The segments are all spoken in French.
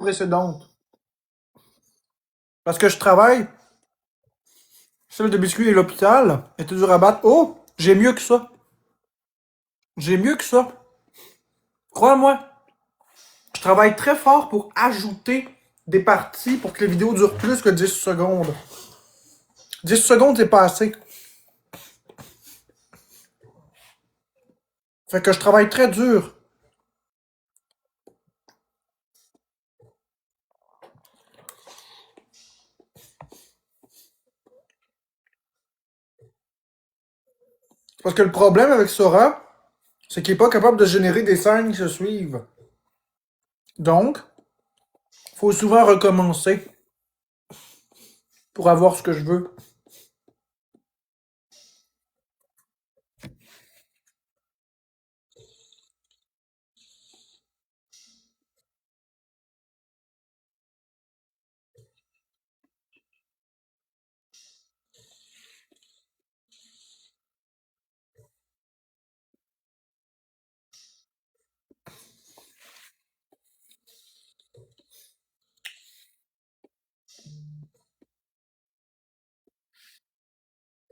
précédente. Parce que je travaille, celle de biscuits et l'hôpital était dur à battre. Oh, j'ai mieux que ça. J'ai mieux que ça. Crois-moi, je travaille très fort pour ajouter des parties pour que les vidéos durent plus que 10 secondes. 10 secondes, c'est pas assez. Fait que je travaille très dur. Parce que le problème avec Sora, c'est qu'il est pas capable de générer des scènes qui se suivent. Donc, faut souvent recommencer pour avoir ce que je veux.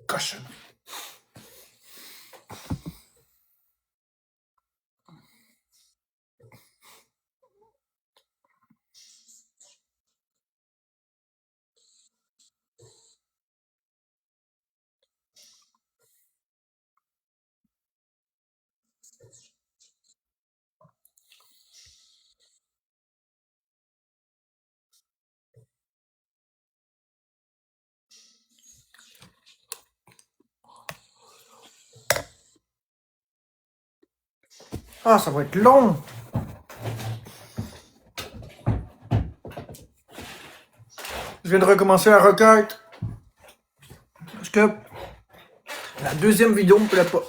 Cochon. Ah, ça va être long. Je viens de recommencer la requête. Parce que la deuxième vidéo me plaît pas.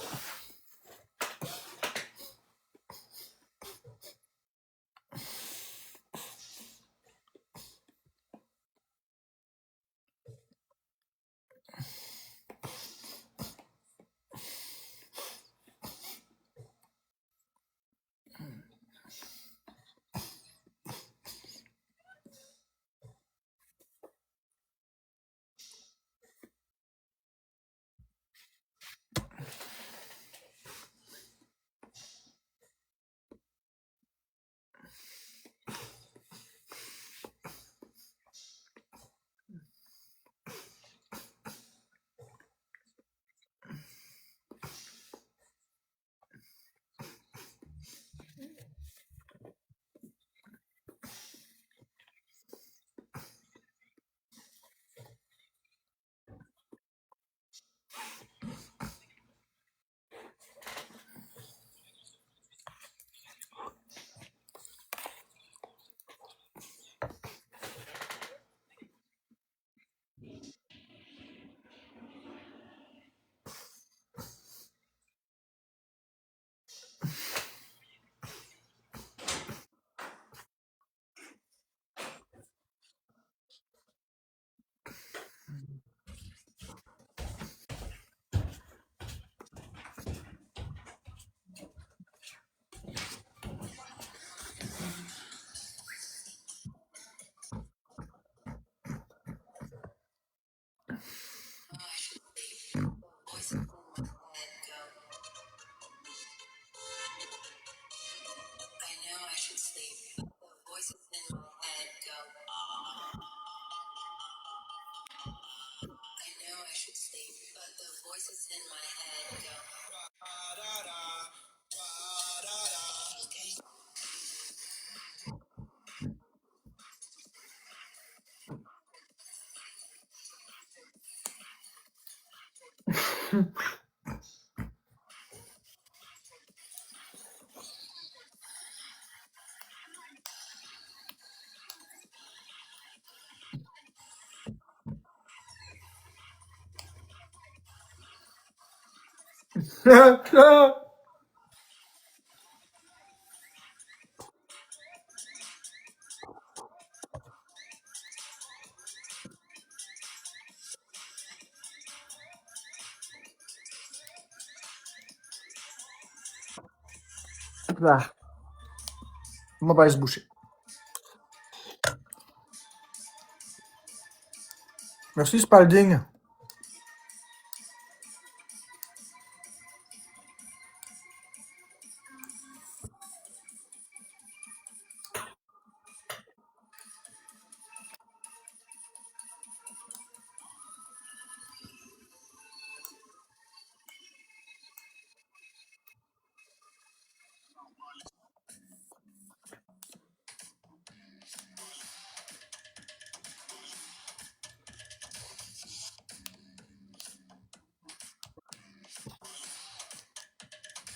Ah, mauvaise bouchée. Merci Spalding.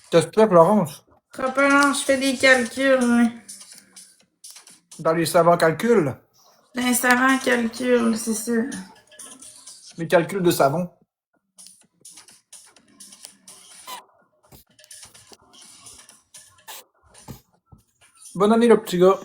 Qu'est-ce que tu fais, Florence? Trop peu long, je fais des calculs. Dans les savants calculs. Un savant calcul, c'est ça. Les calculs de savon. Bonne année, le petit gars.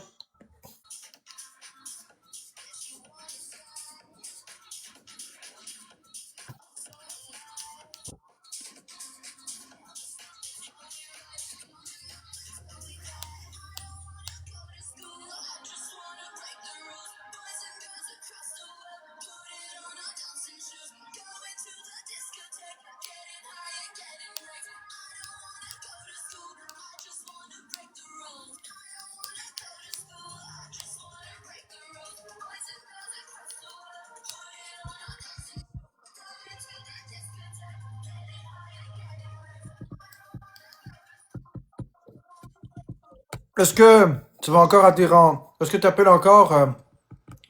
Est-ce que tu vas encore à tes rangs? Est-ce que tu appelles encore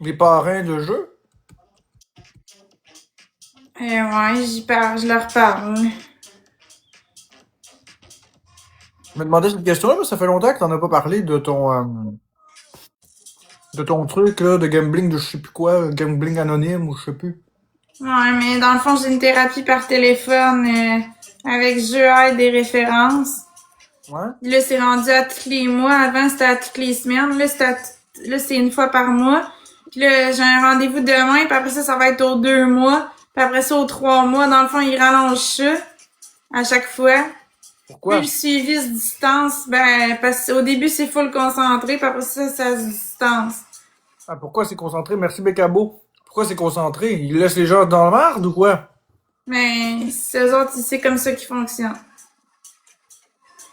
les parrains de jeu? Ouais, j'y parle, je leur parle. Je me demandais cette question-là, mais ça fait longtemps que t'en as pas parlé de ton truc là, de gambling de je sais plus quoi, gambling anonyme ou je sais plus. Ouais, mais dans le fond, j'ai une thérapie par téléphone avec jeu et des références. Ouais. Là, c'est rendu à tous les mois. Avant, c'était à toutes les semaines. Là, c'est une fois par mois. Puis là, j'ai un rendez-vous demain. Puis après ça, ça va être aux 2 mois. Puis après ça, aux 3 mois. Dans le fond, ils rallongent ça à chaque fois. Puis le Pourquoi? suivi se distance. Ben, parce qu'au début, c'est full concentré. Puis après ça, ça se distance. Ah, pourquoi c'est concentré? Merci Bécabo. Pourquoi c'est concentré? Il laisse les gens dans la merde ou quoi? Mais c'est eux autres, c'est comme ça qu'ils fonctionnent.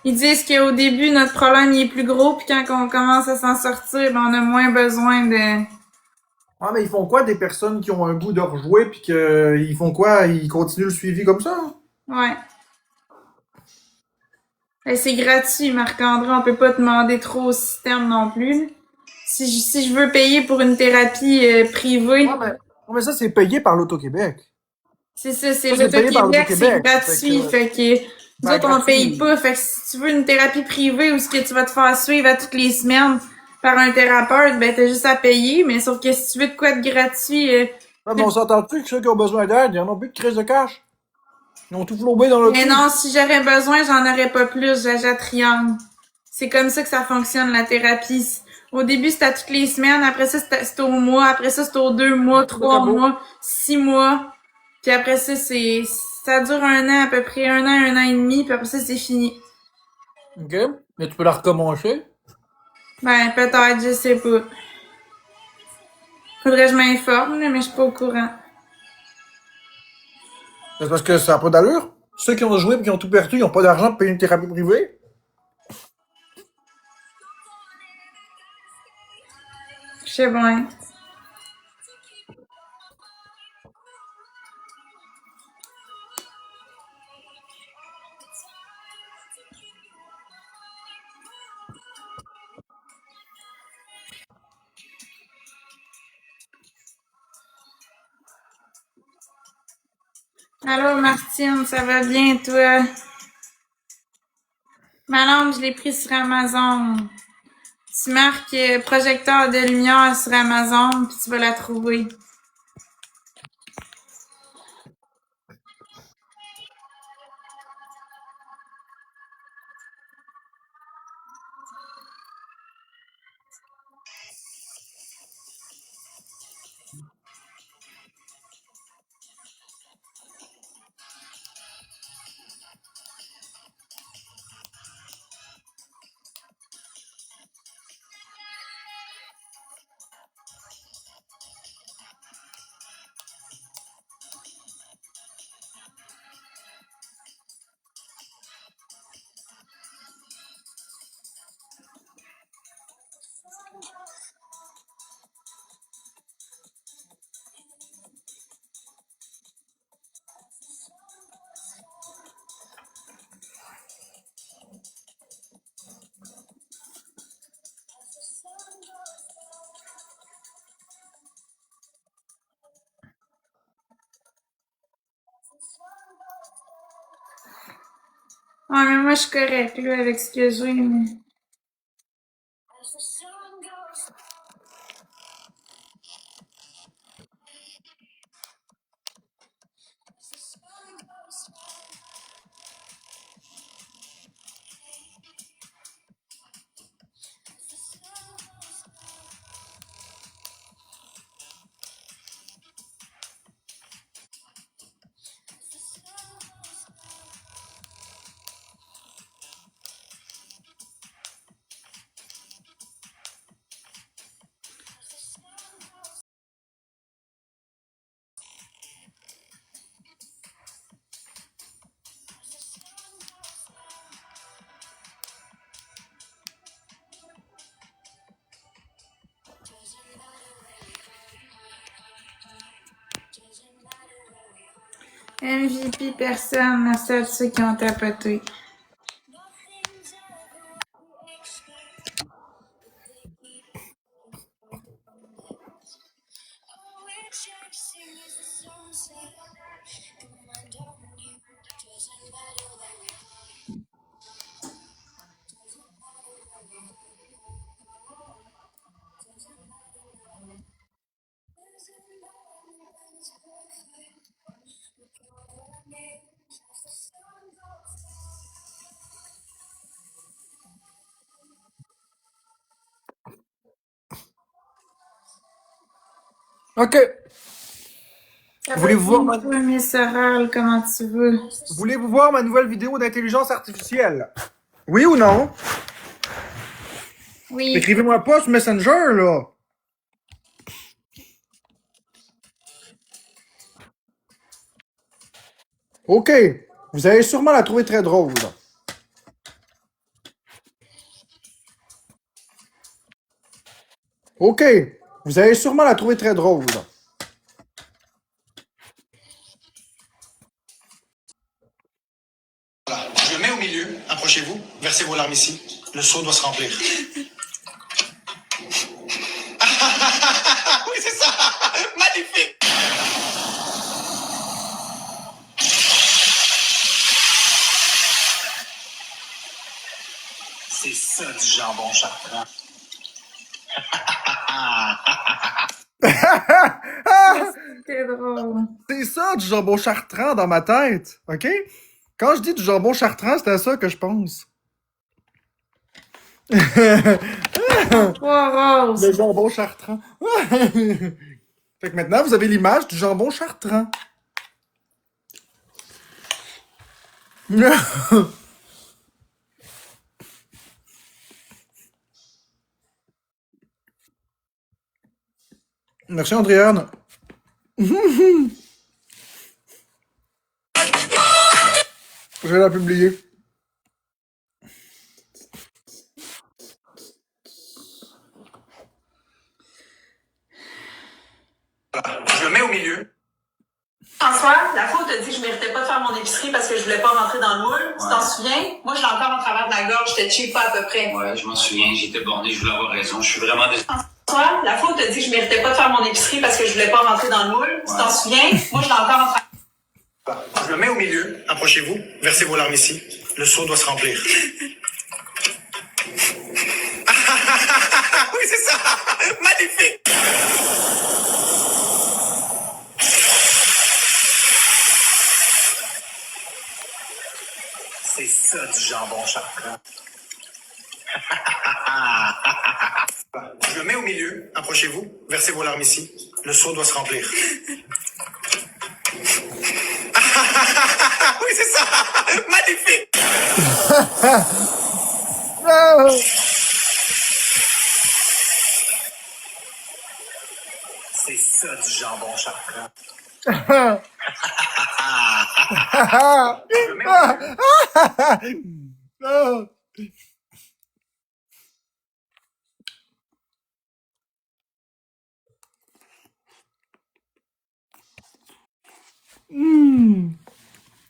Ils disent qu'au début, notre problème il est plus gros. Puis quand on commence à s'en sortir, ben, on a moins besoin de... Ah, mais ils font quoi des personnes qui ont un goût de rejouer puis que ils font quoi? Ils continuent le suivi comme ça? Hein? Ouais. Ben, c'est gratuit, Marc-André. On peut pas demander trop au système non plus. Si je veux payer pour une thérapie Ouais, privée, mais ça, c'est payé par l'Auto-Québec. c'est ça, c'est Ça, c'est payé par l'Auto-Québec, c'est l'Auto-Québec. gratuit. Fait que nous Ben, autres, on paye gratuit. pas. Fait que si tu veux une thérapie privée ou ce que tu vas te faire suivre à toutes les semaines par un thérapeute, ben t'as juste à payer. Mais sauf que si tu veux de quoi de gratuit, Ouais, mais on s'entend-tu que ceux qui ont besoin d'aide, ils en ont plus de crise de cash? Ils ont tout flobé dans le mais cul. non, si j'aurais besoin, j'en aurais pas plus. J'achète rien. C'est comme ça que ça fonctionne, la thérapie. Au début, c'était à toutes les semaines. Après ça, c'était au mois. Après ça, c'était aux 2 mois, Merci, 3 mois, 6 mois. Puis après ça, ça dure un an, à peu près un an et demi. Puis après ça, c'est fini. OK. Mais tu peux la recommencer. Ben, peut-être, je sais pas. Faudrait que je m'informe, là, mais je suis pas au courant. C'est parce que ça n'a pas d'allure. Ceux qui ont joué et qui ont tout perdu, ils n'ont pas d'argent pour payer une thérapie privée. Je sais bien. Allô, Martine, ça va bien, toi? Ma lampe, je l'ai prise sur Amazon. Tu marques projecteur de lumière sur Amazon, puis tu vas la trouver. Ouais, mais moi, je suis correcte, là, avec ce que j'ai, mais... MVP personne, à ceux qui ont tapoté. Ok. Voulez-vous voir Miss Oral, comment tu veux? Voulez-vous voir ma nouvelle vidéo d'intelligence artificielle? Oui ou non? Oui. Écrivez-moi pas sur Messenger, là. Ok. Vous allez sûrement la trouver très drôle. Ok. Vous allez sûrement la trouver très drôle. Voilà. Je le mets au milieu. Approchez-vous. Versez vos larmes ici. Le seau doit se remplir. Oui, c'est ça. Magnifique. C'est ça du jambon chartrand. C'était drôle. C'est ça du jambon chartrand dans ma tête. Ok? Quand je dis du jambon chartrand, c'est à ça que je pense. Trois roses. Le jambon chartrand. Fait que maintenant, vous avez l'image du jambon chartrand. Merci, Andréane. Je vais la publier. Je le mets au milieu. François, la fois où t'as dit que je méritais pas de faire mon épicerie parce que je voulais pas rentrer dans le moule, tu t'en souviens? Moi, je l'ai encore en travers de la gorge, j'étais cheap pas à peu près. Ouais, je m'en souviens, j'étais borné, je voulais avoir raison. Je suis vraiment désolé. François, la fois où t'as dit que je méritais pas de faire mon épicerie parce que je voulais pas rentrer dans le moule, tu t'en souviens? Moi, je l'ai encore en travers. Je le mets au milieu. Approchez-vous. Versez vos larmes ici. Le seau doit se remplir. Oui, c'est ça. Magnifique. C'est ça du jambon chartrand. Je le mets au milieu. Approchez-vous. Versez vos larmes ici. Le seau doit se remplir. Oui, c'est ça. Magnifique. C'est ça du jambon chartrand. Je le mets au milieu.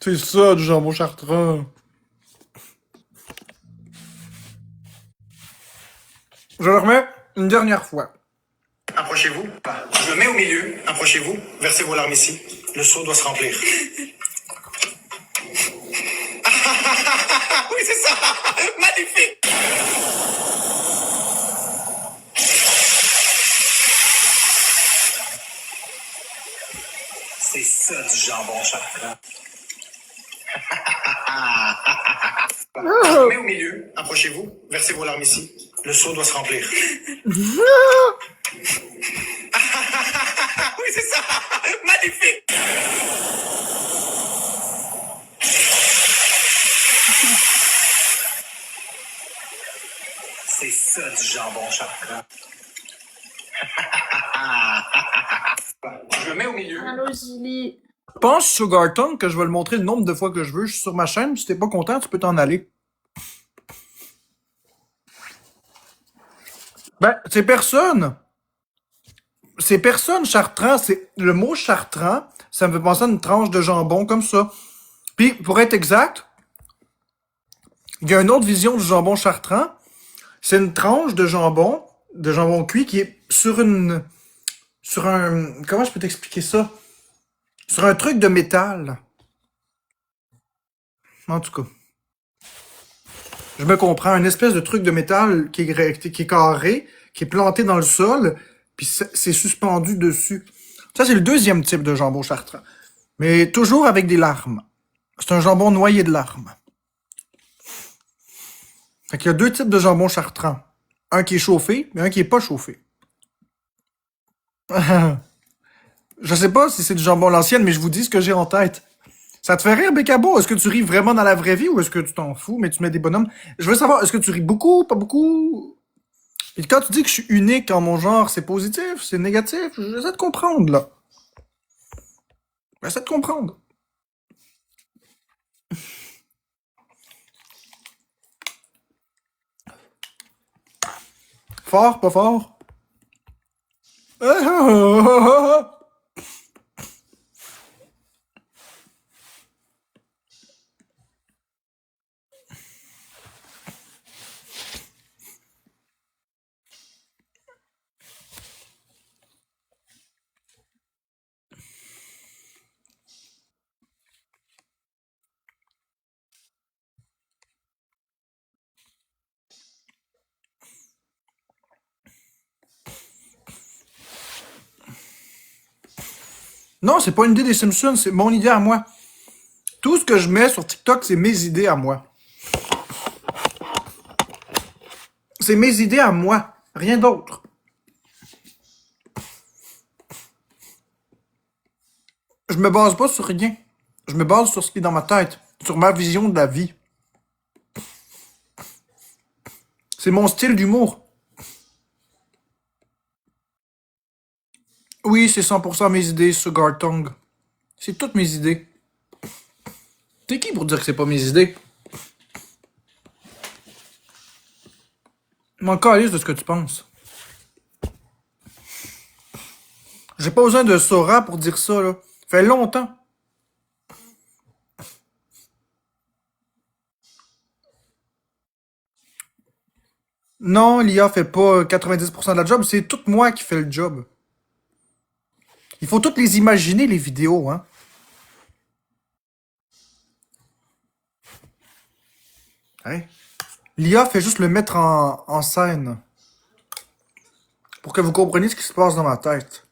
C'est ça du jambon chartrand. Je le remets une dernière fois. Approchez-vous. Je le mets au milieu. Approchez-vous. Versez vos larmes ici. Le seau doit se remplir. Oui, c'est ça. Magnifique. C'est ça du jambon chartrand. Je le mets au milieu. Approchez-vous. Versez vos larmes ici. Le seau doit se remplir. Oui, c'est ça. Magnifique. C'est ça du jambon chartrand. Je le mets au milieu. Allô, Julie. Pense Sugar Tongue que je vais le montrer le nombre de fois que je veux. Je suis sur ma chaîne. Si t'es pas content, tu peux t'en aller. Ben, c'est personne. C'est personne, chartrand. C'est le mot chartrand, ça me fait penser à une tranche de jambon comme ça. Puis, pour être exact, il y a une autre vision du jambon chartrand. C'est une tranche de jambon cuit qui est sur un, comment je peux t'expliquer ça? Sur un truc de métal. En tout cas. Je me comprends, une espèce de truc de métal qui est carré, qui est planté dans le sol, puis c'est suspendu dessus. Ça, c'est le deuxième type de jambon chartrand. Mais toujours avec des larmes. C'est un jambon noyé de larmes. Fait qu'il y a deux types de jambon chartrand. Un qui est chauffé, mais un qui est pas chauffé. Je sais pas si c'est du jambon à l'ancienne, mais je vous dis ce que j'ai en tête. Ça te fait rire, Bécabo? Est-ce que tu ris vraiment dans la vraie vie ou est-ce que tu t'en fous, mais tu mets des bonhommes? Je veux savoir, est-ce que tu ris beaucoup, pas beaucoup? Et quand tu dis que je suis unique en mon genre, c'est positif, c'est négatif? J'essaie de comprendre, là. J'essaie de comprendre. Fort, pas fort? Non, c'est pas une idée des Simpsons, c'est mon idée à moi. Tout ce que je mets sur TikTok, c'est mes idées à moi. C'est mes idées à moi, rien d'autre. Je me base pas sur rien. Je me base sur ce qui est dans ma tête, sur ma vision de la vie. C'est mon style d'humour. Oui, c'est 100% mes idées, Sugar Tongue. C'est toutes mes idées. T'es qui pour dire que c'est pas mes idées? Je m'en calisse de ce que tu penses. J'ai pas besoin de Sora pour dire ça, là. Ça fait longtemps. Non, l'IA fait pas 90% de la job, c'est tout moi qui fais le job. Il faut toutes les imaginer, les vidéos, hein. Hein? L'IA fait juste le mettre en scène. Pour que vous compreniez ce qui se passe dans ma tête.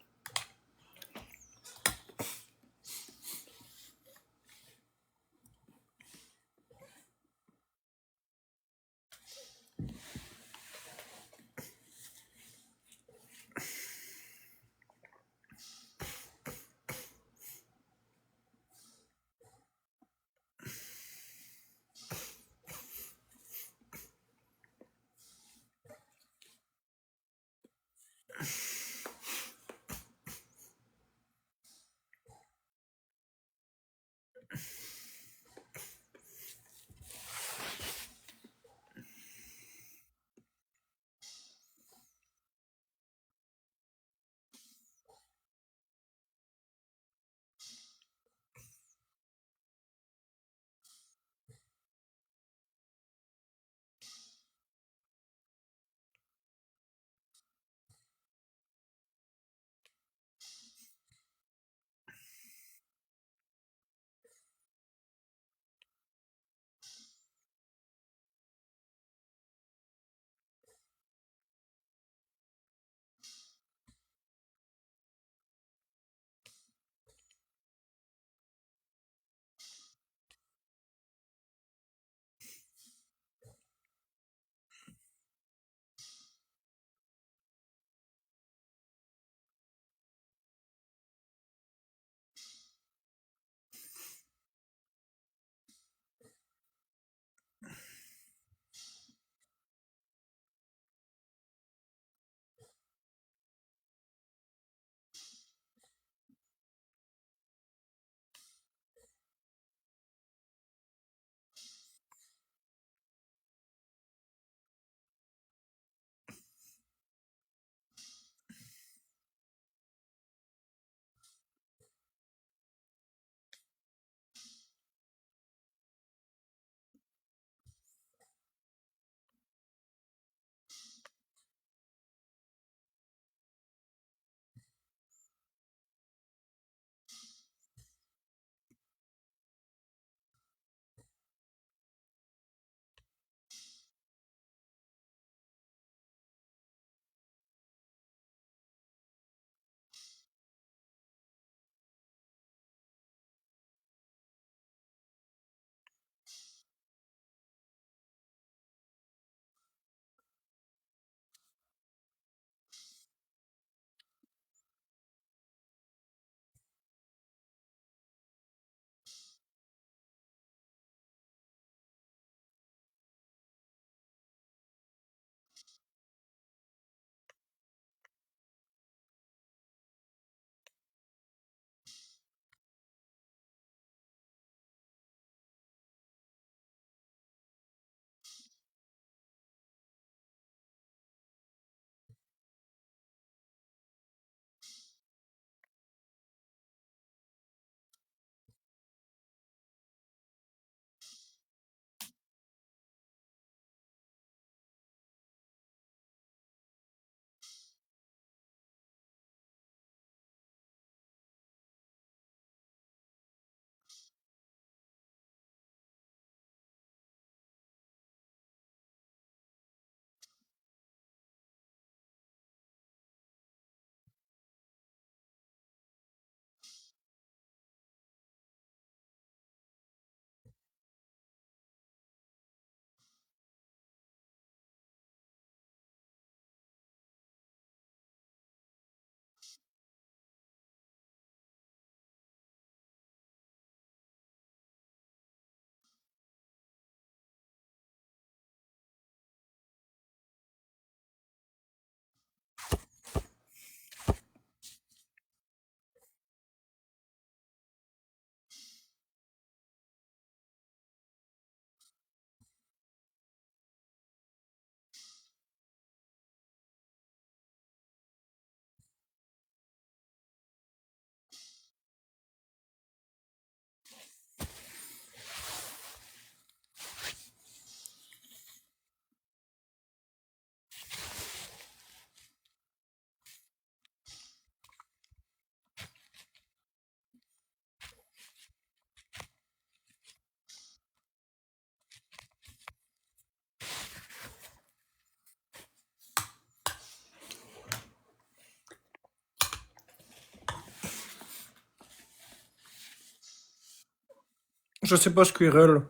Je sais pas, Squirrel.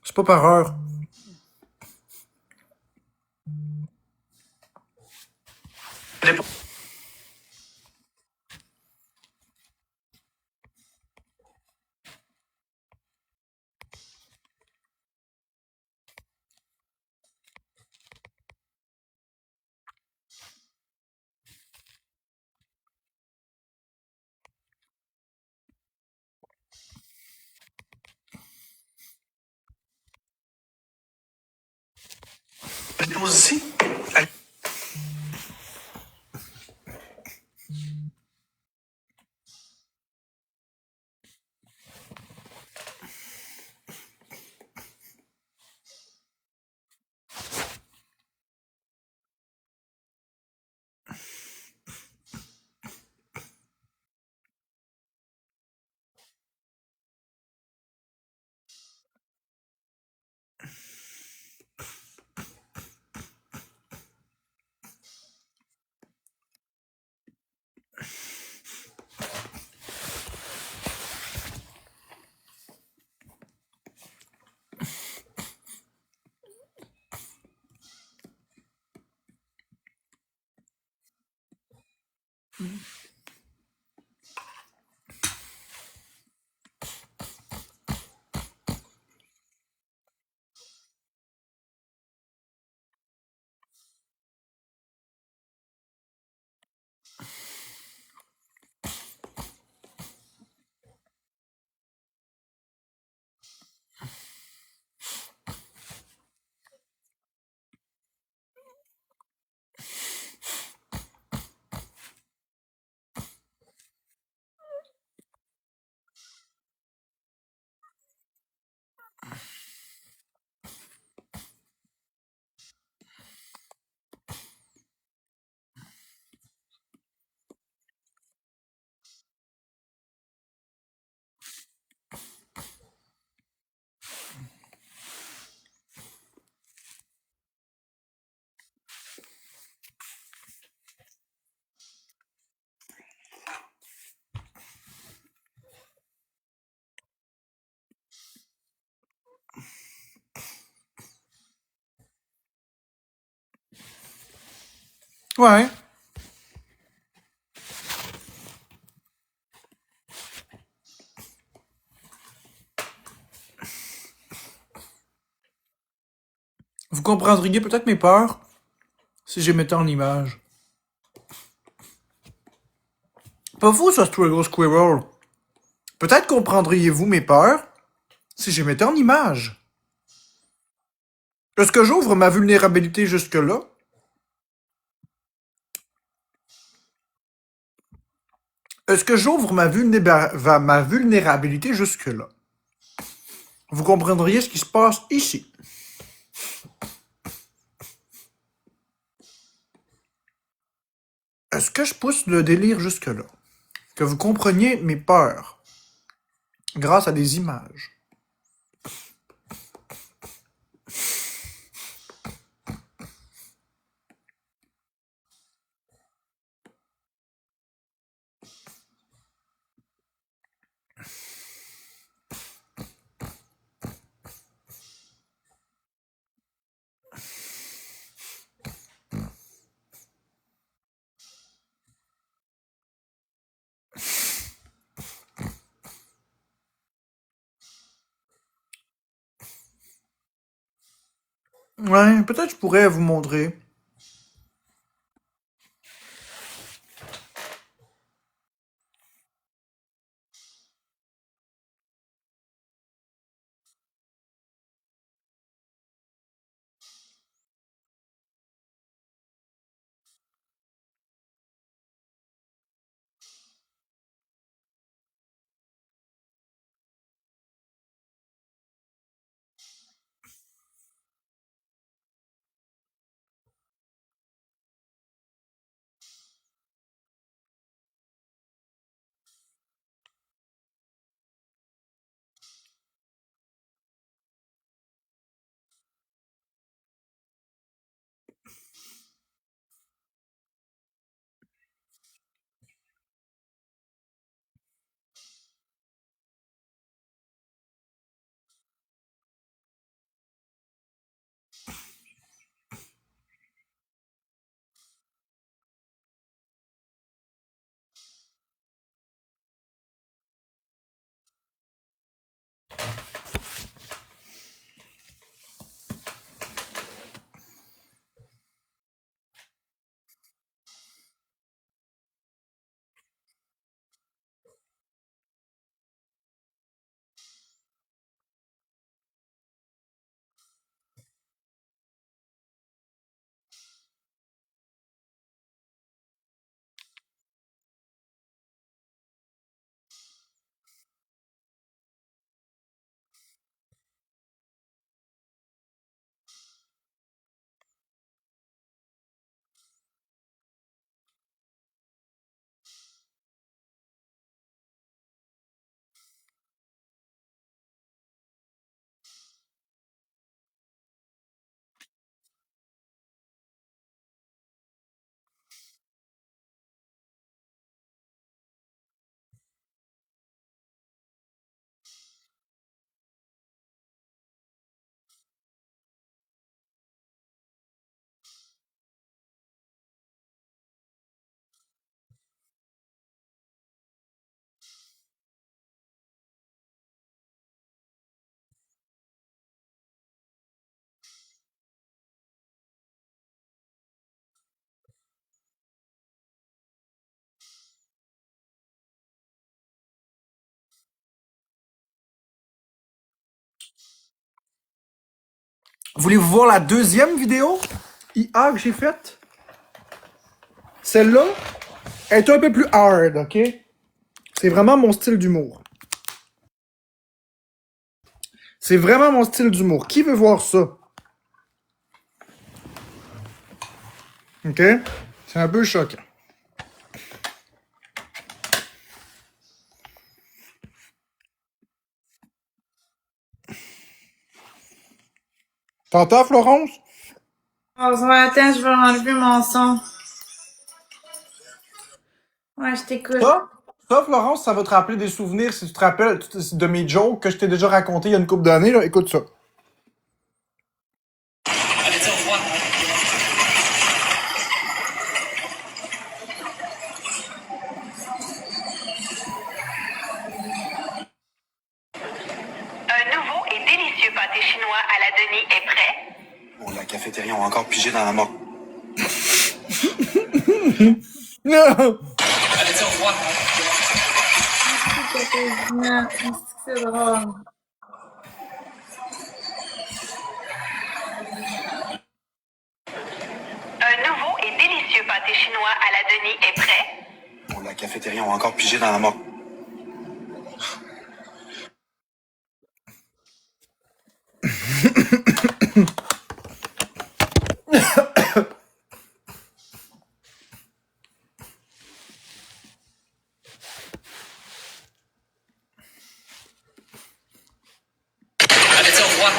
C'est pas par heure. Je dépose ici. Ouais. Vous comprendriez peut-être mes peurs si je les mettais en image. Pas fou, ça, Struggle Squirrel. Peut-être comprendriez-vous mes peurs si je les mettais en image. Est-ce que j'ouvre ma vulnérabilité jusque-là? Est-ce que j'ouvre ma vulnérabilité jusque-là? Vous comprendriez ce qui se passe ici. Est-ce que je pousse le délire jusque-là? Que vous compreniez mes peurs grâce à des images. Ouais, peut-être je pourrais vous montrer. Voulez-vous voir la deuxième vidéo IA que j'ai faite? Celle-là est un peu plus hard, ok? C'est vraiment mon style d'humour. C'est vraiment mon style d'humour. Qui veut voir ça? Ok? C'est un peu choquant. T'entends, Florence? Oh, attends, je vais enlever mon son. Ouais, je t'écoute. Ça, Florence, ça va te rappeler des souvenirs si tu te rappelles de mes jokes que je t'ai déjà racontés il y a une couple d'années. Là. Écoute ça. Allez, au revoir. Un nouveau et délicieux pâté chinois à la Denis est prêt. Bon, la cafétéria ont encore pigé dans la mort. Non! Allez, au revoir. Non, c'est drôle. Un nouveau et délicieux pâté chinois à la Denis est prêt. Bon, la cafétéria ont encore pigé dans la mort. Allez, au revoir.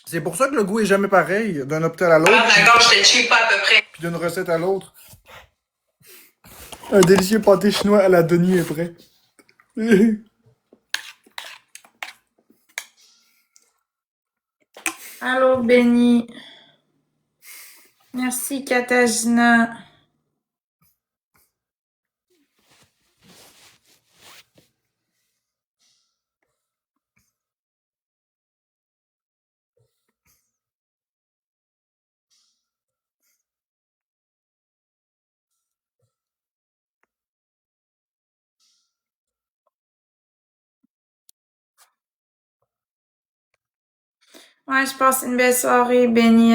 C'est pour ça que le goût est jamais pareil d'un hôpital à l'autre, La gorge, j'étais cheap pas à peu près. puis d'une recette à l'autre. Un délicieux pâté chinois à la Denis est prêt. Allô, Benny. Merci, Katarzyna. Ouais, je passe une belle soirée, Benny.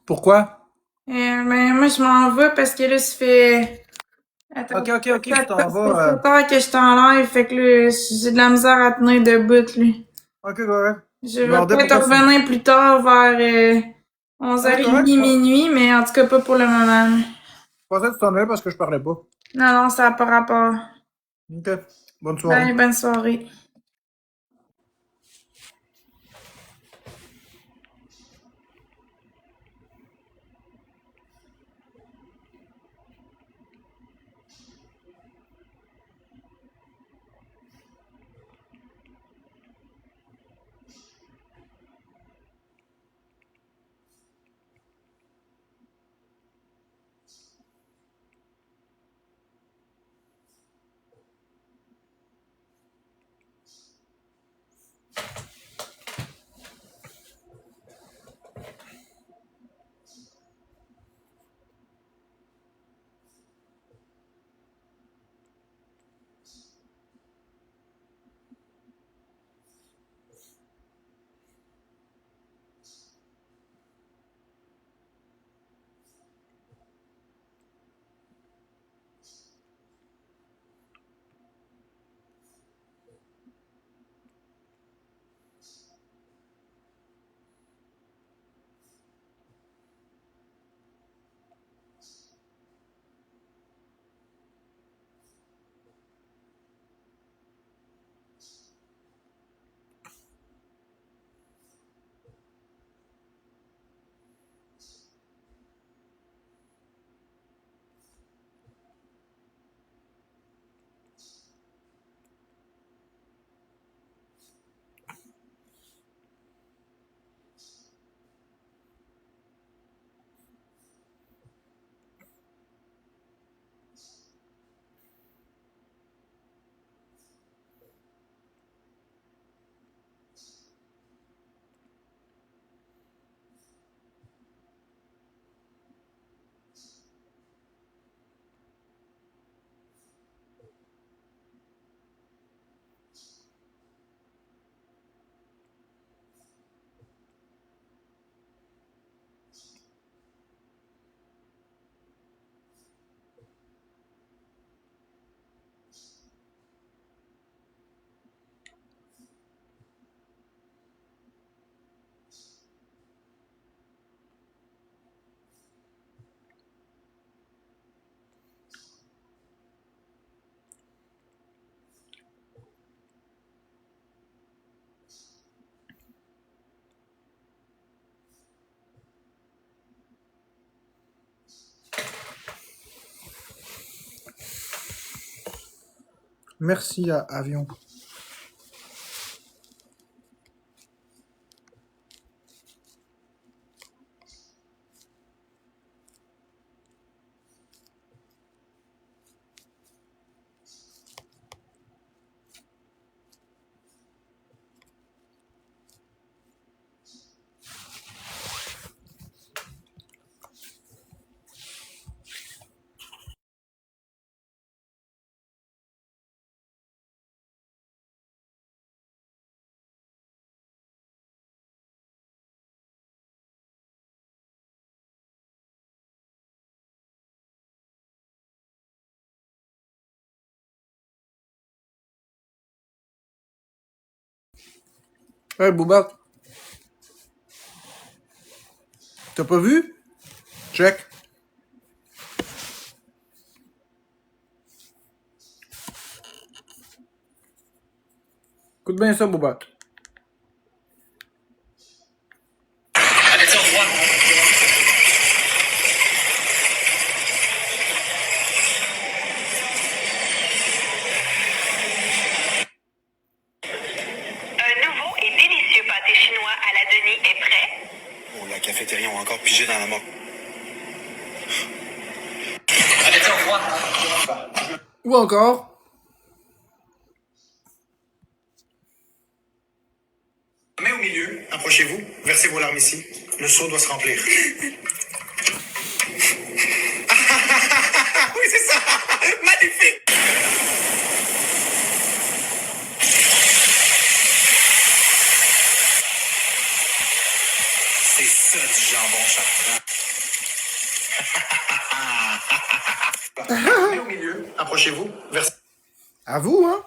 Pourquoi? Ben, moi, je m'en vais parce que là, ça fait... Attends, Ok, tu t'en ça vas. fait tard que je suis en live, fait que là, j'ai de la misère à tenir debout, là. Ok, correct. Je Je me vais demandais peut-être pourquoi tu... revenir plus tard vers Ok, 11h30, correct. minuit, mais en tout cas pas pour le moment. Je pensais que tu t'en allais parce que je parlais pas. Non, non, ça n'a pas rapport. Ok. Bonne soirée. Bye, bonne soirée. Merci à Avion. Hey, Booba. T'as pas vu? Check. Écoute bien ça, Booba. Allez, tiens, froid. Un nouveau et délicieux pâté chinois à la Denis est prêt. Oh, la cafétéria ont encore pigé dans la mort. Allez, tiens, froid. Ou encore. Main au milieu, approchez-vous, versez vos larmes ici. Le seau doit se remplir. Oui, c'est ça! Magnifique! C'est ça du jambon chartrand. Main au milieu, approchez-vous, versez. À vous, hein?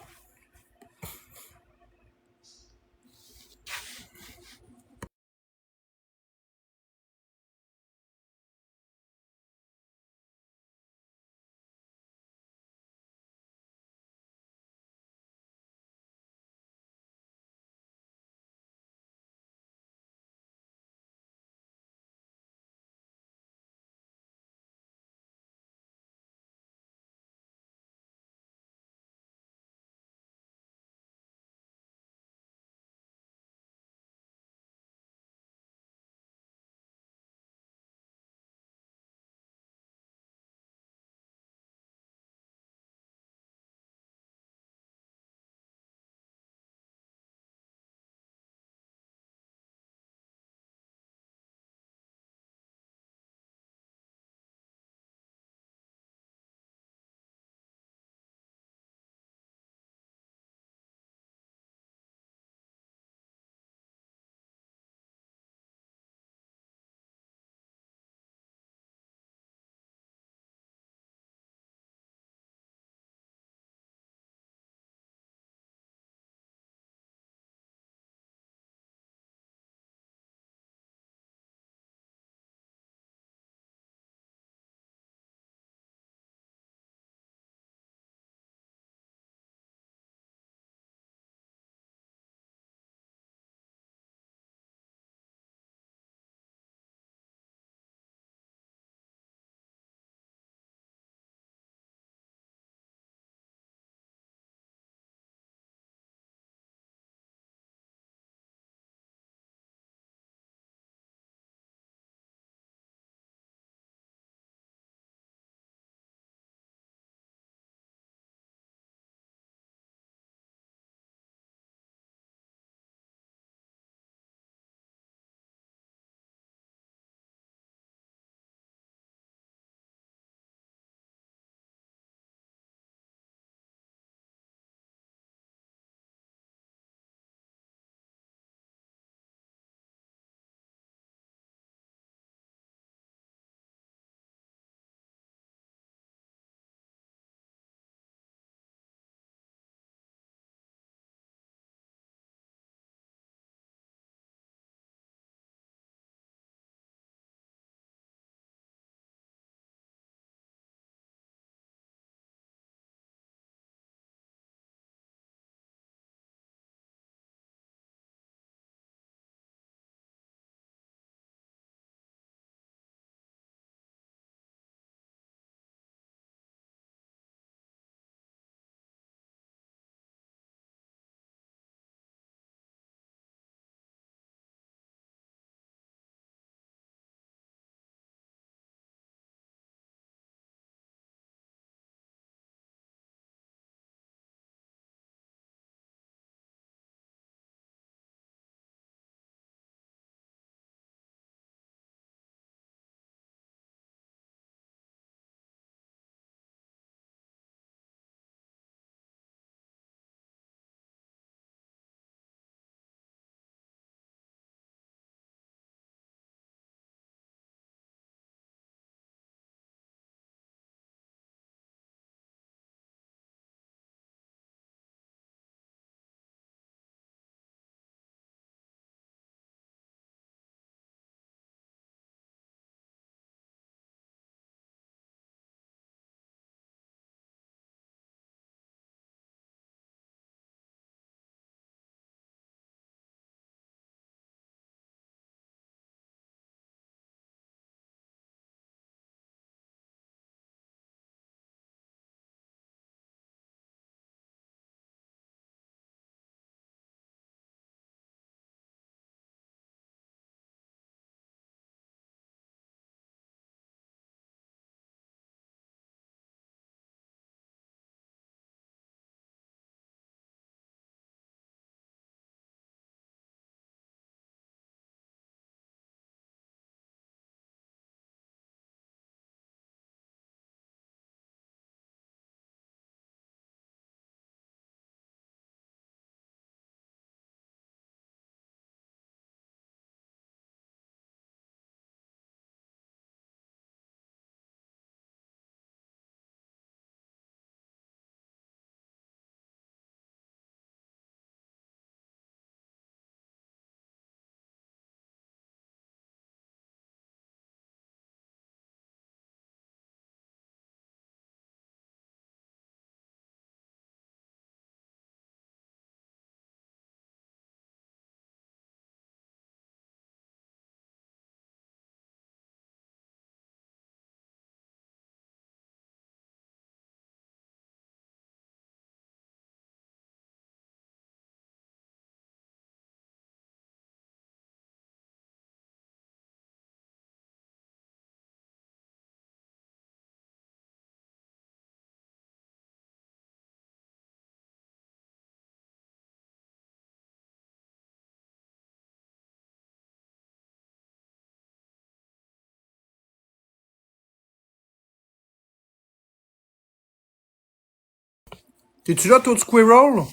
T'es-tu là, Toad Squirrel?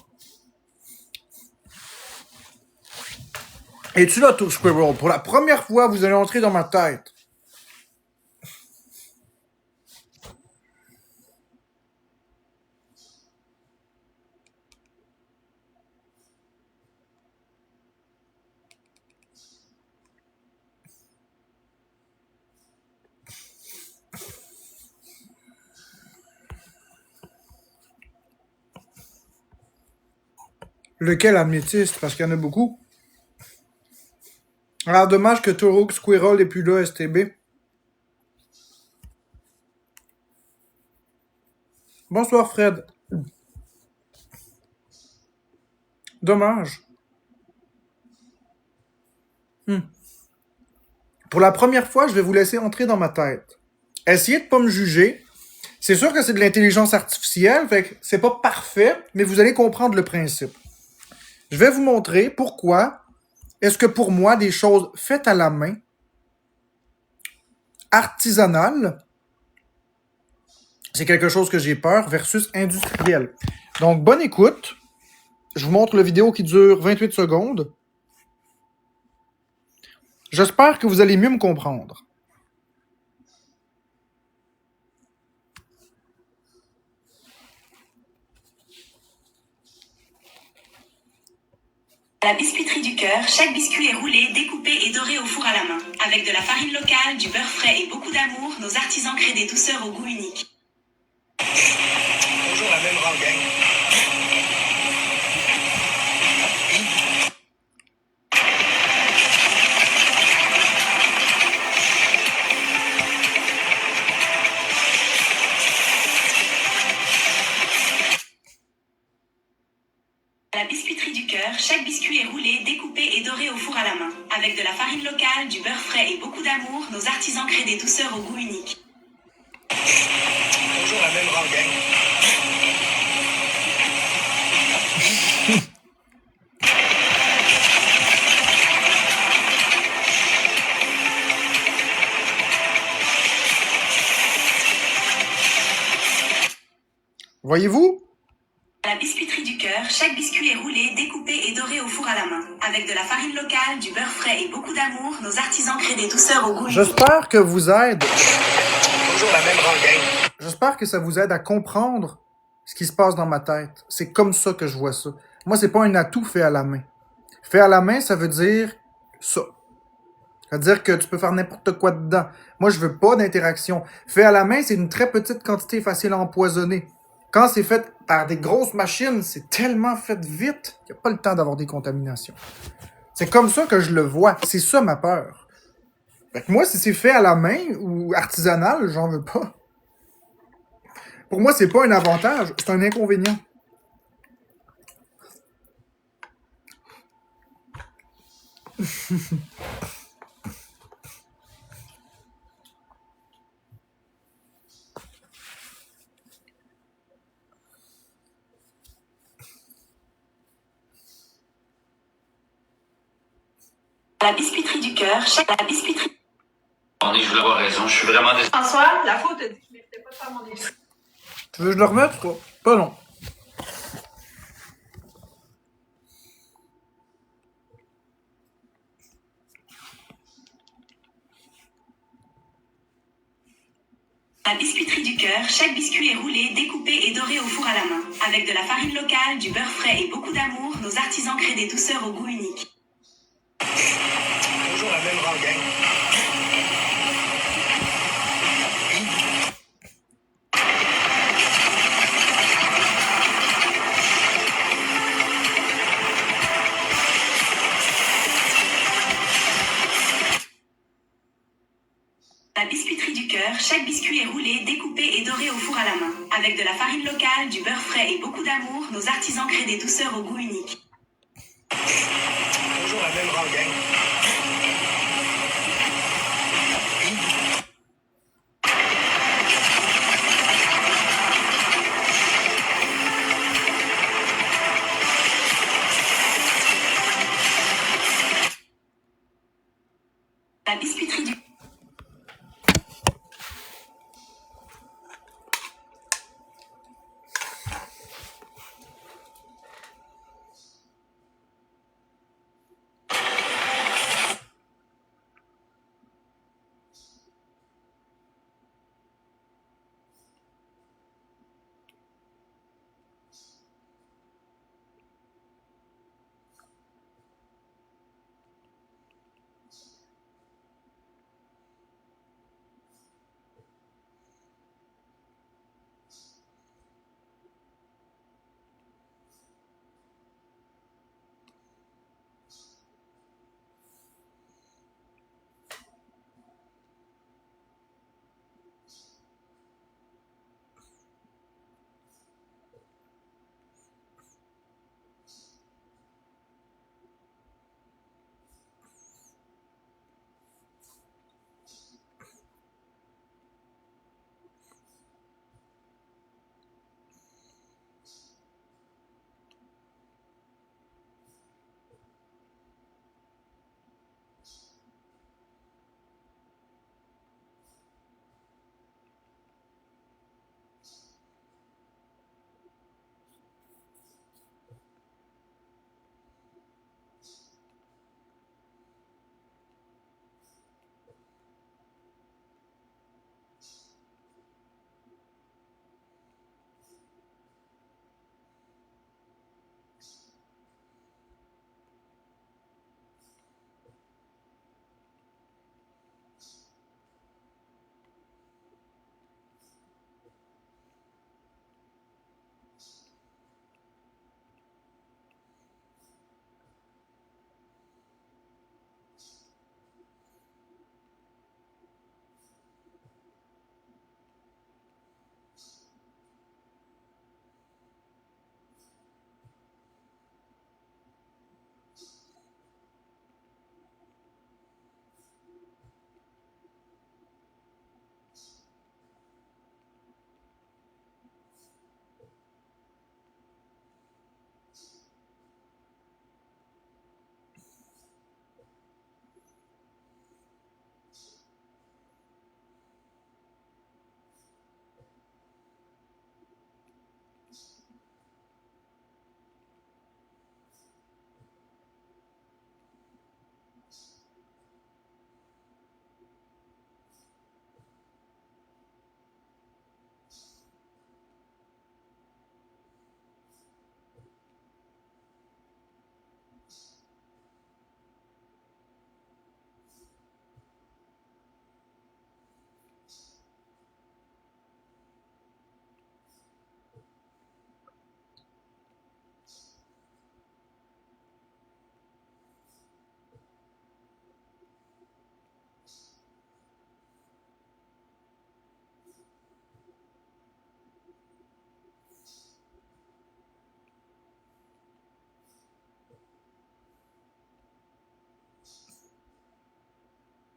Es-tu là, Toad Squirrel? Pour la première fois, vous allez entrer dans ma tête. Lequel améthyste? Parce qu'il y en a beaucoup. Alors, dommage que Toad Squirrel n'est plus là, STB. Bonsoir, Fred. Dommage. Pour la première fois, je vais vous laisser entrer dans ma tête. Essayez de pas me juger. C'est sûr que c'est de l'intelligence artificielle, fait que c'est pas parfait, mais vous allez comprendre le principe. Je vais vous montrer pourquoi est-ce que pour moi, des choses faites à la main, artisanales, c'est quelque chose que j'ai peur versus industriel. Donc, bonne écoute. Je vous montre la vidéo qui dure 28 secondes. J'espère que vous allez mieux me comprendre. À la biscuiterie du cœur, chaque biscuit est roulé, découpé et doré au four à la main. Avec de la farine locale, du beurre frais et beaucoup d'amour, nos artisans créent des douceurs au goût unique. Toujours la même rengaine. À la biscuiterie du cœur, chaque biscuit est roulé, découpé et doré au four à la main. Avec de la farine locale, du beurre frais et beaucoup d'amour, nos artisans créent des douceurs au goût unique. Toujours la même rengaine. Voyez-vous? À la biscuiterie du cœur, chaque biscuit est roulé, découpé et doré au four à la main. Avec de la farine locale, du beurre frais et beaucoup d'amour, nos artisans créent des douceurs au goût unique. J'espère que vous aide. Toujours la même rengaine. J'espère que ça vous aide à comprendre ce qui se passe dans ma tête. C'est comme ça que je vois ça. Moi, c'est pas un atout fait à la main. Fait à la main, ça veut dire ça. Ça veut dire que tu peux faire n'importe quoi dedans. Moi, je veux pas d'interaction. Fait à la main, c'est une très petite quantité facile à empoisonner. Quand c'est fait par des grosses machines, c'est tellement fait vite qu'il n'y a pas le temps d'avoir des contaminations. C'est comme ça que je le vois. C'est ça ma peur. Fait que moi, si c'est fait à la main ou artisanal, j'en veux pas. Pour moi, c'est pas un avantage, c'est un inconvénient. À la biscuiterie du cœur, chaque... À la biscuiterie... On est, je voulais avoir raison. Je suis vraiment désolé. François, la faute a dit que je méritais pas de faire mon épicerie. Tu veux que je le remette, quoi? Pas long. À la biscuiterie du cœur, chaque biscuit est roulé, découpé et doré au four à la main. Avec de la farine locale, du beurre frais et beaucoup d'amour, nos artisans créent des douceurs au goût unique. Toujours la même rengaine. À la biscuiterie du cœur, chaque biscuit est roulé, découpé et doré au four à la main. Avec de la farine locale, du beurre frais et beaucoup d'amour, nos artisans créent des douceurs au goût unique. Toujours la même rengaine. À la biscuiterie du...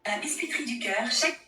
À la biscuiterie du cœur, chaque...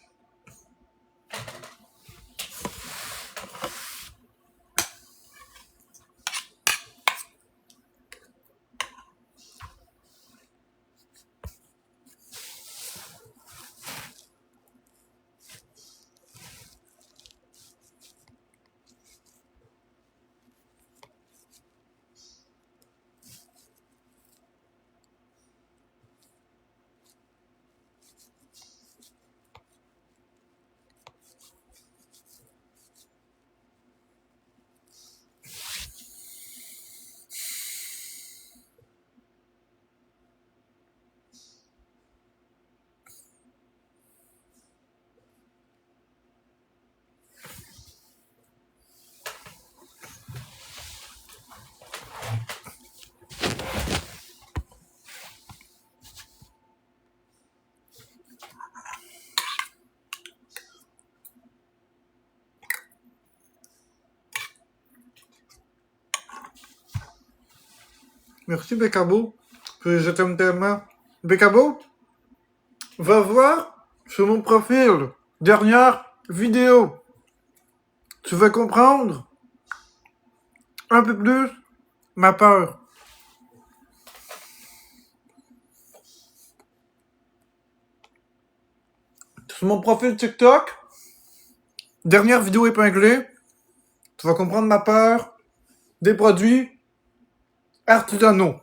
Merci, Bécabo. Je t'aime tellement. Bécabo, va voir sur mon profil. Dernière vidéo. Tu vas comprendre un peu plus ma peur. Sur mon profil TikTok, dernière vidéo épinglée, tu vas comprendre ma peur des produits artisanaux.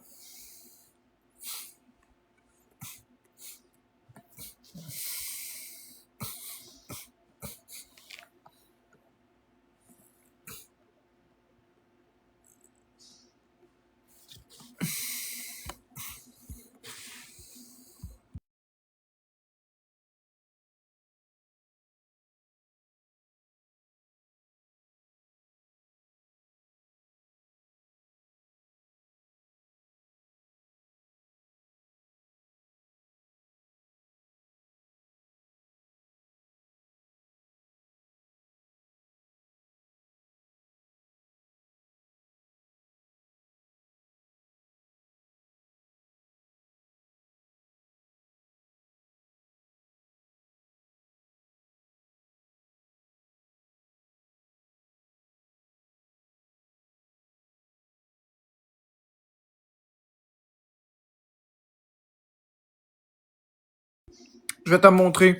Je vais te montrer.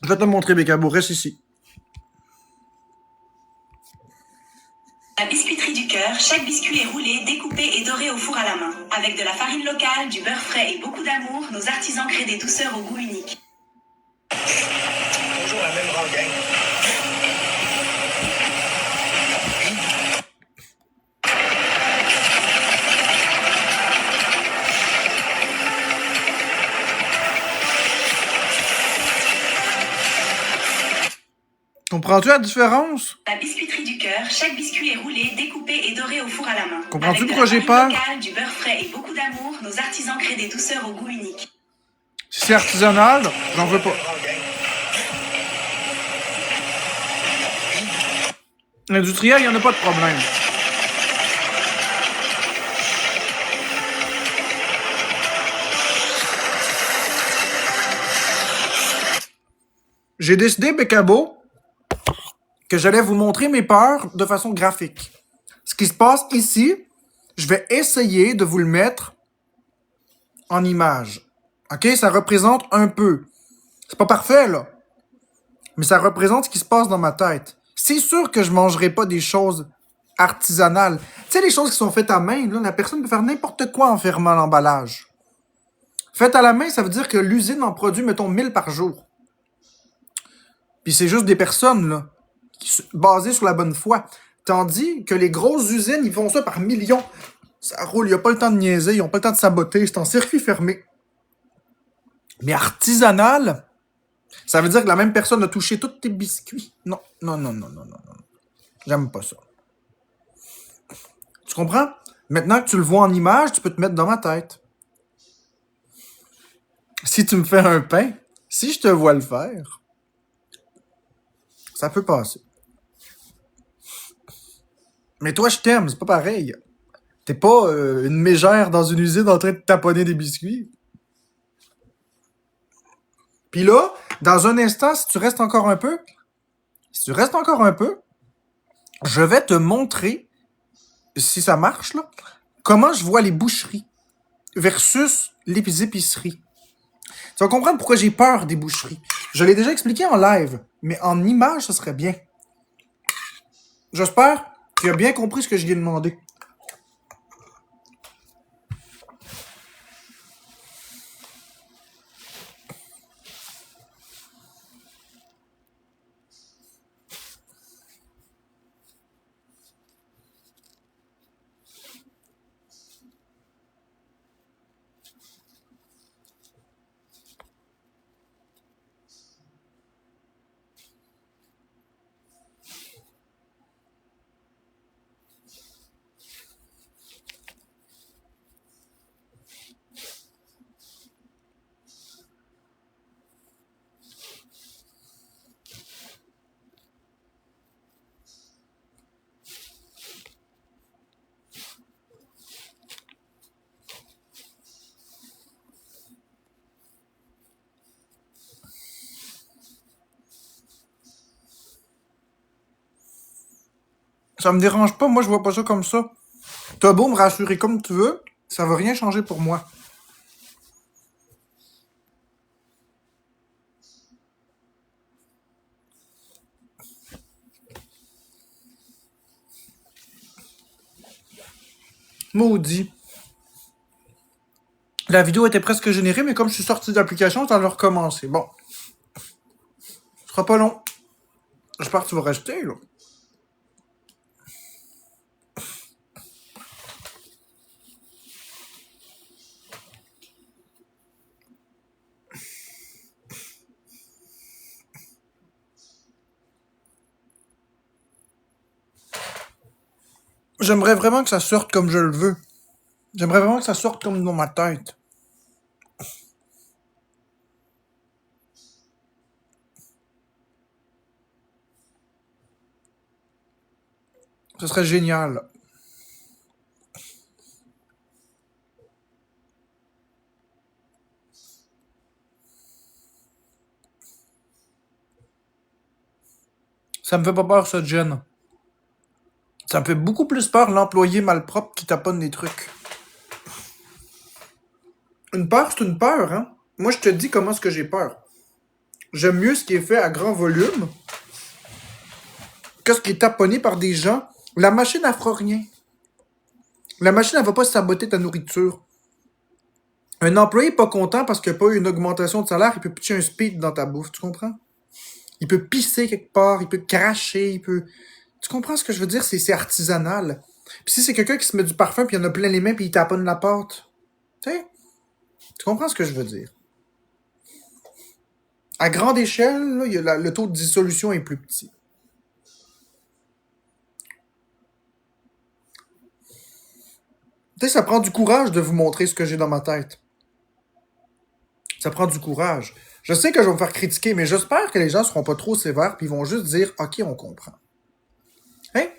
Je vais te montrer, Bécabo. Reste ici. À la biscuiterie du cœur, chaque biscuit est roulé, découpé et doré au four à la main. Avec de la farine locale, du beurre frais et beaucoup d'amour, nos artisans créent des douceurs au goût unique. Toujours la même rengaine. Comprends-tu la différence? La biscuiterie du cœur, chaque biscuit est roulé, découpé et doré au four à la main. Comprends-tu Avec de pourquoi la j'ai farine peur? locale, du beurre frais et beaucoup d'amour, nos artisans créent des douceurs au goût unique. Si c'est artisanal, j'en veux pas. Industriel, il n'y en a pas de problème. J'ai décidé, Bécabo, que j'allais vous montrer mes peurs de façon graphique. Ce qui se passe ici, je vais essayer de vous le mettre en image. OK? Ça représente un peu. C'est pas parfait, là. Mais ça représente ce qui se passe dans ma tête. C'est sûr que je mangerai pas des choses artisanales. Tu sais, les choses qui sont faites à main, là, la personne peut faire n'importe quoi en fermant l'emballage. Faites à la main, ça veut dire que l'usine en produit, mettons, 1000 par jour. Puis c'est juste des personnes, là, basées sur la bonne foi. Tandis que les grosses usines, ils font ça par millions. Ça roule, il n'y a pas le temps de niaiser, ils n'ont pas le temps de saboter, c'est en circuit fermé. Mais artisanal, ça veut dire que la même personne a touché tous tes biscuits. Non, non, non, non, non, non, non. J'aime pas ça. Tu comprends? Maintenant que tu le vois en image, tu peux te mettre dans ma tête. Si tu me fais un pain, si je te vois le faire, ça peut passer. Mais toi, je t'aime, c'est pas pareil. T'es pas une mégère dans une usine en train de taponner des biscuits. Puis là, dans un instant, si tu restes encore un peu, je vais te montrer, si ça marche, là, comment je vois les boucheries versus les épiceries. Tu vas comprendre pourquoi j'ai peur des boucheries. Je l'ai déjà expliqué en live, mais en image, ça serait bien. J'espère que tu as bien compris ce que je viens de demander. Ça me dérange pas, moi je vois pas ça comme ça. T'as beau me rassurer comme tu veux, ça va rien changer pour moi. Maudit. La vidéo était presque générée, mais comme je suis sorti de l'application, ça va recommencer. Bon. Ce sera pas long. J'espère que tu vas rester, là. J'aimerais vraiment que ça sorte comme je le veux. J'aimerais vraiment que ça sorte comme dans ma tête. Ce serait génial. Ça me fait pas peur, ça, Jen. Ça me fait beaucoup plus peur l'employé malpropre qui taponne des trucs. Une peur, c'est une peur, hein? Moi, je te dis comment est-ce que j'ai peur. J'aime mieux ce qui est fait à grand volume que ce qui est taponné par des gens. La machine, elle fera rien. La machine, elle va pas saboter ta nourriture. Un employé pas content parce qu'il n'y a pas eu une augmentation de salaire, il peut pitcher un speed dans ta bouffe, tu comprends? Il peut pisser quelque part, il peut cracher, il peut... Tu comprends ce que je veux dire? C'est artisanal. Puis si c'est quelqu'un qui se met du parfum puis il y en a plein les mains puis il taponne la pâte, tu sais? Tu comprends ce que je veux dire? À grande échelle, là, le taux de dissolution est plus petit. Tu sais, ça prend du courage de vous montrer ce que j'ai dans ma tête. Ça prend du courage. Je sais que je vais me faire critiquer, mais j'espère que les gens seront pas trop sévères puis ils vont juste dire « Ok, on comprend. » Hein?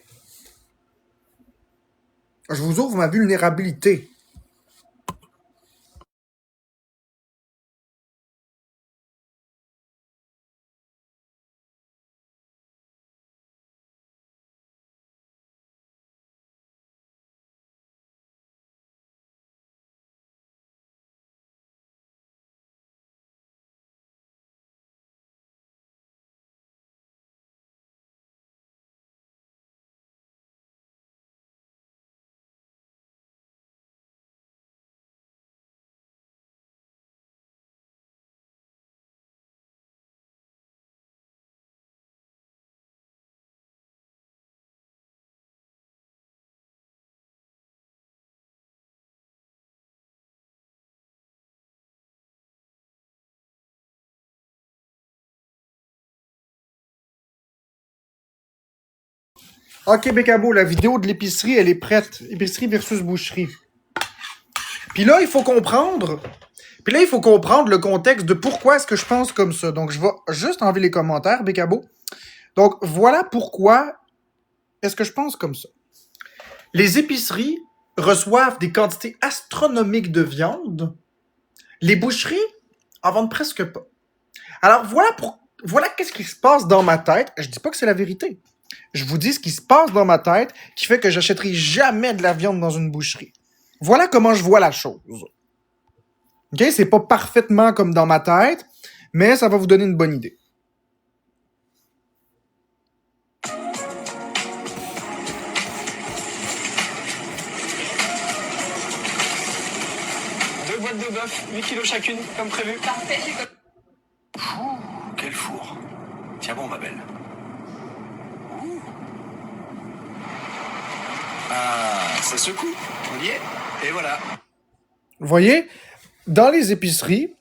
Je vous ouvre ma vulnérabilité. Ok, Bécabo, la vidéo de l'épicerie, elle est prête. Épicerie versus boucherie. Puis là, il faut comprendre le contexte de pourquoi est-ce que je pense comme ça. Donc, je vais juste enlever les commentaires, Bécabo. Donc, voilà pourquoi est-ce que je pense comme ça. Les épiceries reçoivent des quantités astronomiques de viande, les boucheries en vendent presque pas. Alors voilà qu'est-ce qui se passe dans ma tête. Je dis pas que c'est la vérité. Je vous dis ce qui se passe dans ma tête qui fait que j'achèterai jamais de la viande dans une boucherie. Voilà comment je vois la chose. OK? C'est pas parfaitement comme dans ma tête, mais ça va vous donner une bonne idée. Deux boîtes de bœuf, 8 kilos chacune, comme prévu. Parfait, j'ai Quel four. Tiens bon, ma belle. Ah, ça secoue. On y est. Et voilà. Vous voyez, dans les épiceries,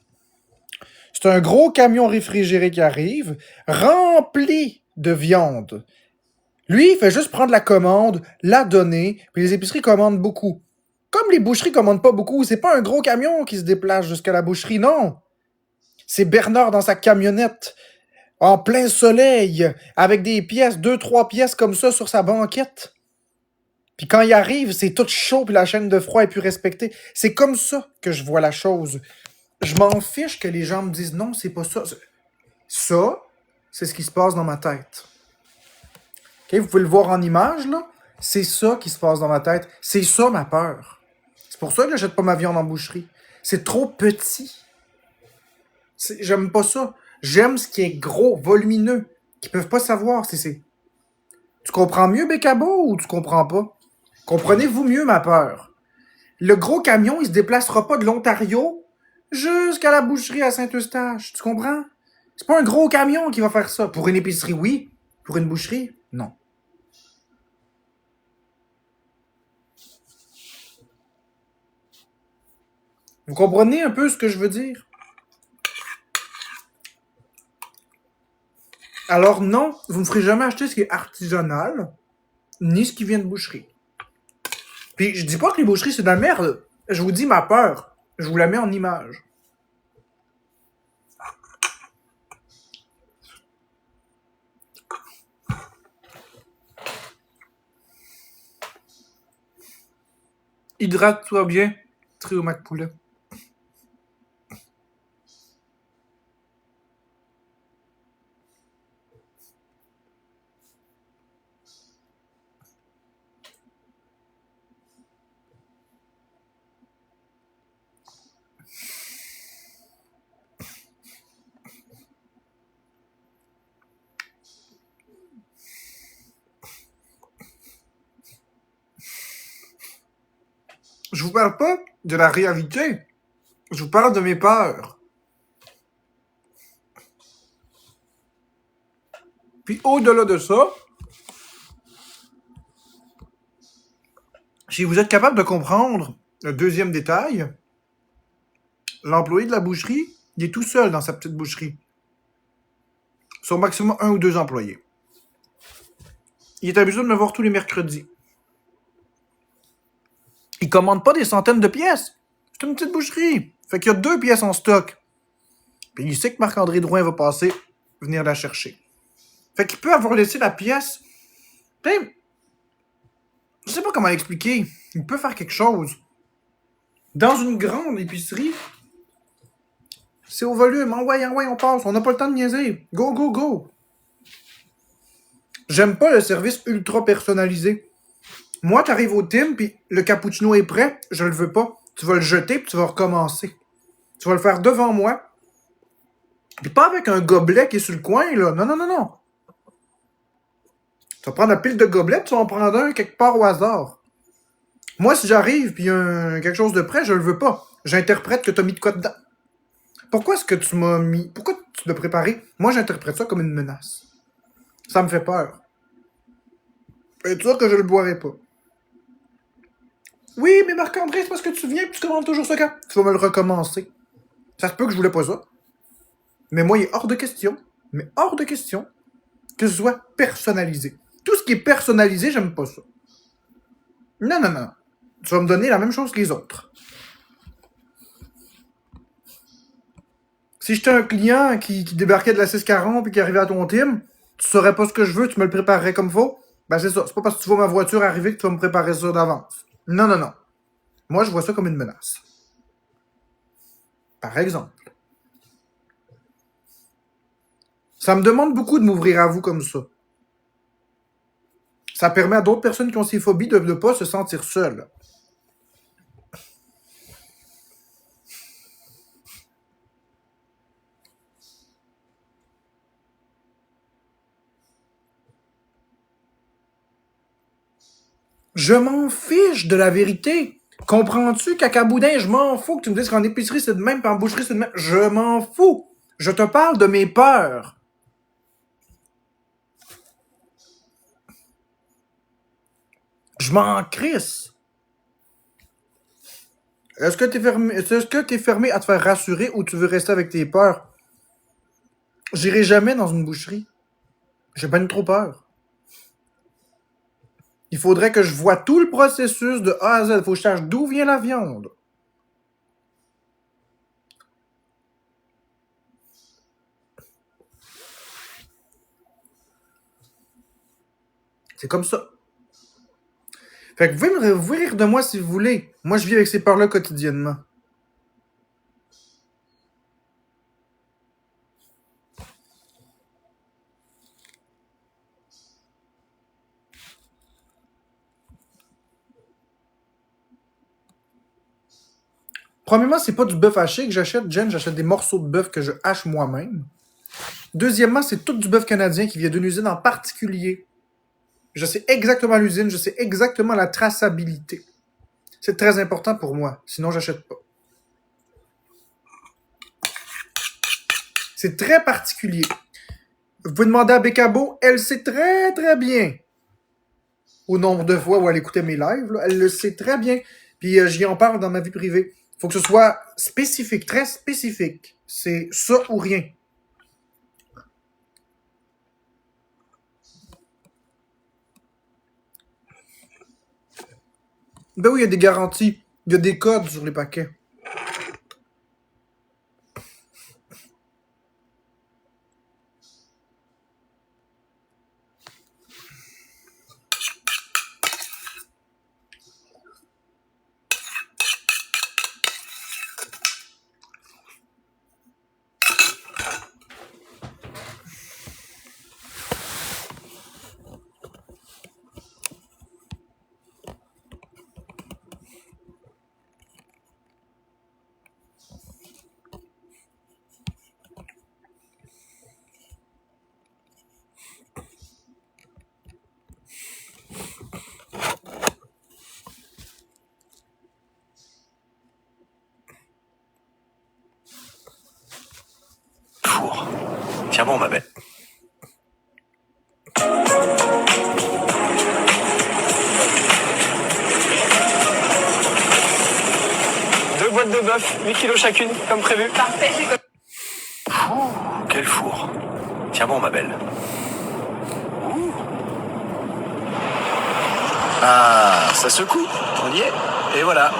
c'est un gros camion réfrigéré qui arrive, rempli de viande. Lui, il fait juste prendre la commande, la donner, puis les épiceries commandent beaucoup. Comme les boucheries commandent pas beaucoup, c'est pas un gros camion qui se déplace jusqu'à la boucherie, non. C'est Bernard dans sa camionnette, en plein soleil, avec des pièces, 2-3 pièces comme ça sur sa banquette. Puis quand il arrive, c'est tout chaud, puis la chaîne de froid est plus respectée. C'est comme ça que je vois la chose. Je m'en fiche que les gens me disent non, c'est pas ça. Ça, c'est ce qui se passe dans ma tête. Okay, vous pouvez le voir en image, là. C'est ça qui se passe dans ma tête. C'est ça ma peur. C'est pour ça que j'achète pas ma viande en boucherie. C'est trop petit. J'aime pas ça. J'aime ce qui est gros, volumineux, qu'ils peuvent pas savoir si c'est... Tu comprends mieux, Bécabo, ou tu comprends pas? Comprenez-vous mieux ma peur? Le gros camion, il se déplacera pas de l'Ontario jusqu'à la boucherie à Saint-Eustache. Tu comprends? C'est pas un gros camion qui va faire ça. Pour une épicerie, oui. Pour une boucherie, non. Vous comprenez un peu ce que je veux dire? Alors non, vous ne ferez jamais acheter ce qui est artisanal, ni ce qui vient de boucherie. Puis je dis pas que les boucheries c'est de la merde. Je vous dis ma peur. Je vous la mets en image. Hydrate-toi bien, Trio Mac Poulet. Je vous parle pas de la réalité. Je vous parle de mes peurs. Puis au-delà de ça, si vous êtes capable de comprendre le deuxième détail, l'employé de la boucherie, il est tout seul dans sa petite boucherie. Son maximum 1 ou 2 employés. Il est habitué de me voir tous les mercredis. Il commande pas des centaines de pièces. C'est une petite boucherie. Fait qu'il y a 2 pièces en stock. Puis il sait que Marc-André Drouin va passer, venir la chercher. Fait qu'il peut avoir laissé la pièce. Putain, je sais pas comment l'expliquer. Il peut faire quelque chose. Dans une grande épicerie, c'est au volume. Ouais, on passe. On n'a pas le temps de niaiser. Go, go, go. J'aime pas le service ultra personnalisé. Moi, t'arrives au Tim, puis le cappuccino est prêt, je le veux pas. Tu vas le jeter, puis tu vas recommencer. Tu vas le faire devant moi. Puis pas avec un gobelet qui est sur le coin, là. Non. Tu vas prendre la pile de gobelets, tu vas en prendre un quelque part au hasard. Moi, si j'arrive, puis quelque chose de prêt, je le veux pas. J'interprète que t'as mis de quoi dedans. Pourquoi est-ce que tu m'as mis... Pourquoi tu l'as préparé? Moi, j'interprète ça comme une menace. Ça me fait peur. Es-tu sûr que je le boirai pas? Oui, mais Marc-André, c'est parce que tu viens et tu commandes toujours ça quand? Tu vas me le recommencer. Ça se peut que je voulais pas ça. Mais moi, il est hors de question que ce soit personnalisé. Tout ce qui est personnalisé, j'aime pas ça. Non. Tu vas me donner la même chose que les autres. Si j'étais un client qui débarquait de la 640 et qui arrivait à ton team, tu saurais pas ce que je veux, tu me le préparerais comme faut. Ben c'est ça. C'est pas parce que tu vois ma voiture arriver que tu vas me préparer ça d'avance. Non. Moi, je vois ça comme une menace. Par exemple. Ça me demande beaucoup de m'ouvrir à vous comme ça. Ça permet à d'autres personnes qui ont ces phobies de ne pas se sentir seules. Je m'en fiche de la vérité. Comprends-tu, cacaboudin? Je m'en fous que tu me dises qu'en épicerie c'est de même, puis en boucherie c'est de même. Je m'en fous. Je te parle de mes peurs. Je m'en crisse. Est-ce que t'es fermé à te faire rassurer ou tu veux rester avec tes peurs? J'irai jamais dans une boucherie. J'ai ben trop peur. Il faudrait que je voie tout le processus de A à Z. Il faut que je sache d'où vient la viande. C'est comme ça. Fait que vous pouvez rire de moi si vous voulez. Moi, je vis avec ces peurs-là quotidiennement. Premièrement, c'est pas du bœuf haché que j'achète, Jen. J'achète des morceaux de bœuf que je hache moi-même. Deuxièmement, c'est tout du bœuf canadien qui vient d'une usine en particulier. Je sais exactement l'usine, je sais exactement la traçabilité. C'est très important pour moi, sinon j'achète pas. C'est très particulier. Vous pouvez demander à Bécabo, elle sait très très bien. Au nombre de fois où elle écoutait mes lives, là, elle le sait très bien. Puis j'y en parle dans ma vie privée. Faut que ce soit spécifique, très spécifique. C'est ça ou rien. Ben oui, il y a des garanties. Il y a des codes sur les paquets. Four. Tiens bon, ma belle. Deux boîtes de bœuf, 8 kilos chacune, comme prévu. Parfait, j'ai Quel four. Tiens bon, ma belle. Ouh. Ah, ça secoue. On y est. Et voilà.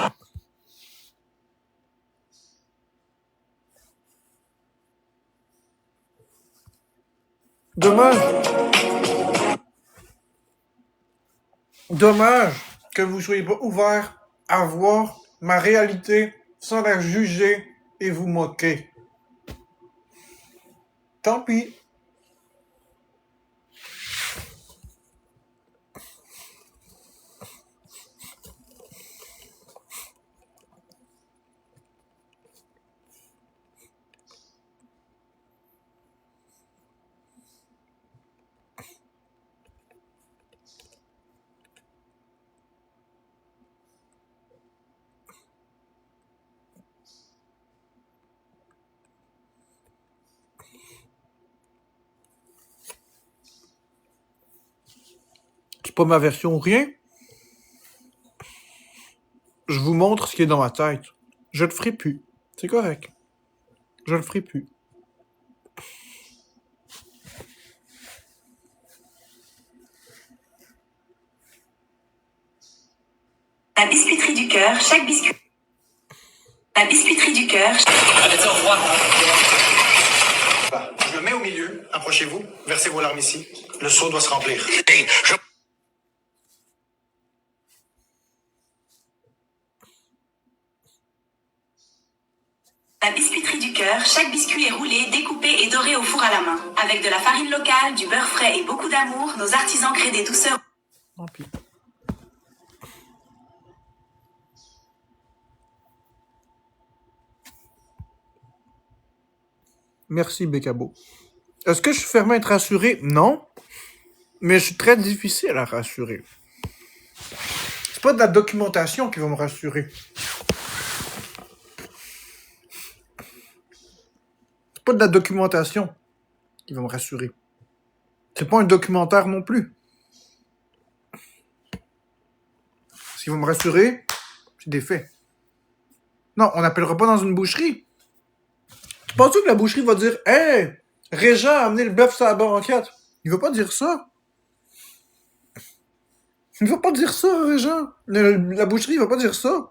Dommage que vous soyez pas ouvert à voir ma réalité sans la juger et vous moquer. Tant pis. C'est pas ma version ou rien. Je vous montre ce qui est dans ma tête. Je le ferai plus. C'est correct. Je le ferai plus. La biscuiterie du cœur, chaque biscuit. La biscuiterie du cœur. Je le mets au milieu. Approchez-vous. Versez vos larmes ici. Le seau doit se remplir. La biscuiterie du cœur, chaque biscuit est roulé, découpé et doré au four à la main. Avec de la farine locale, du beurre frais et beaucoup d'amour, nos artisans créent des douceurs. Tant pis. Merci, Bécabo. Est-ce que je suis fermé à être rassuré? Non. Mais je suis très difficile à rassurer. C'est pas de la documentation qui va me rassurer. C'est pas de la documentation qui va me rassurer. C'est pas un documentaire non plus. Ce qui va me rassurer, c'est des faits. Non, on n'appellera pas dans une boucherie. Tu penses-tu que la boucherie va dire « Hey, Régent a amené le bœuf sur la banquette ». Il va pas dire ça. Il va pas dire ça, Régent. La boucherie, il va pas dire ça.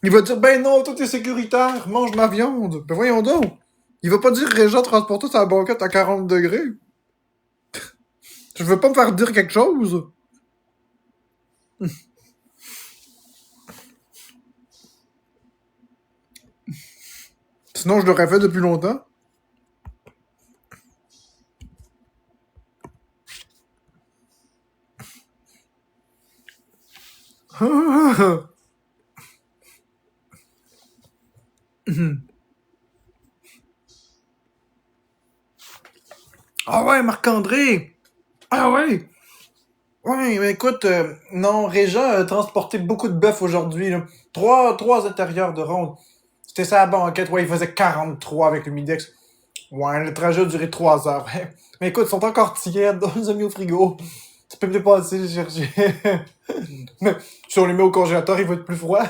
Il va dire « Ben non, tout est sécuritaire, mange ma viande ». Ben voyons donc. Il va pas dire « Régent transporte sa banquette à 40 degrés ». Je veux pas me faire dire quelque chose. Sinon, je l'aurais fait depuis longtemps. Ah ouais, Marc-André! Ah ouais! Ouais, mais écoute, non, Régent a transporté beaucoup de bœuf aujourd'hui, là. Trois intérieurs de ronde. C'était ça la banquette, ouais, il faisait 43 avec le Midex. Ouais, le trajet a duré 3 heures. Mais écoute, ils sont encore tièdes, on les a mis au frigo. Tu peux me dépasser les chercher. Mais si on les met au congélateur, il va être plus froid.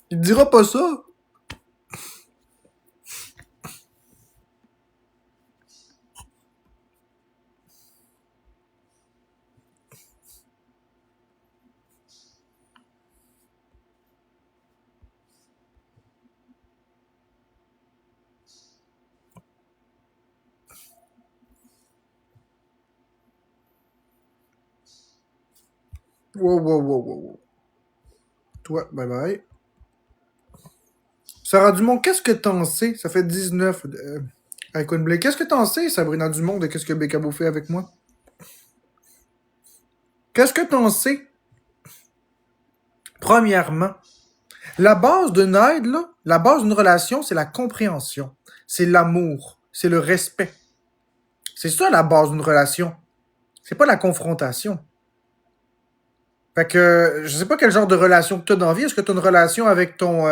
Il te dira pas ça. Wow. Toi, bye bye. Sarah Dumont, qu'est-ce que t'en sais? Ça fait 19 avec une Blake. Qu'est-ce que t'en sais, Sabrina Dumont, de qu'est-ce que Bécabo fait avec moi? Qu'est-ce que t'en sais? Premièrement, la base d'une aide, là, la base d'une relation, c'est la compréhension. C'est l'amour. C'est le respect. C'est ça la base d'une relation. C'est pas la confrontation. Fait que, je sais pas quel genre de relation que t'as dans la vie. Est-ce que t'as une relation avec ton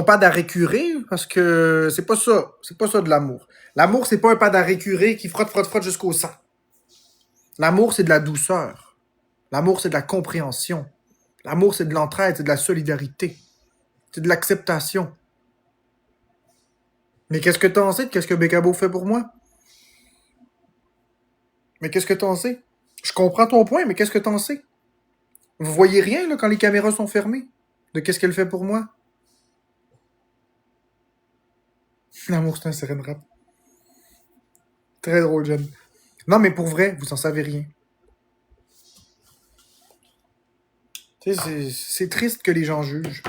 pad à récurer? Parce que c'est pas ça. C'est pas ça de l'amour. L'amour, c'est pas un pad à récurer qui frotte jusqu'au sang. L'amour, c'est de la douceur. L'amour, c'est de la compréhension. L'amour, c'est de l'entraide, c'est de la solidarité. C'est de l'acceptation. Mais qu'est-ce que t'en sais de qu'est-ce que Bécabo fait pour moi? Mais qu'est-ce que t'en sais? Je comprends ton point, mais qu'est-ce que t'en sais? Vous voyez rien, là, quand les caméras sont fermées? De qu'est-ce qu'elle fait pour moi? L'amour, c'est un sirène rap. Très drôle, Jen. Non, mais pour vrai, vous en savez rien. Tu sais, c'est triste que les gens jugent.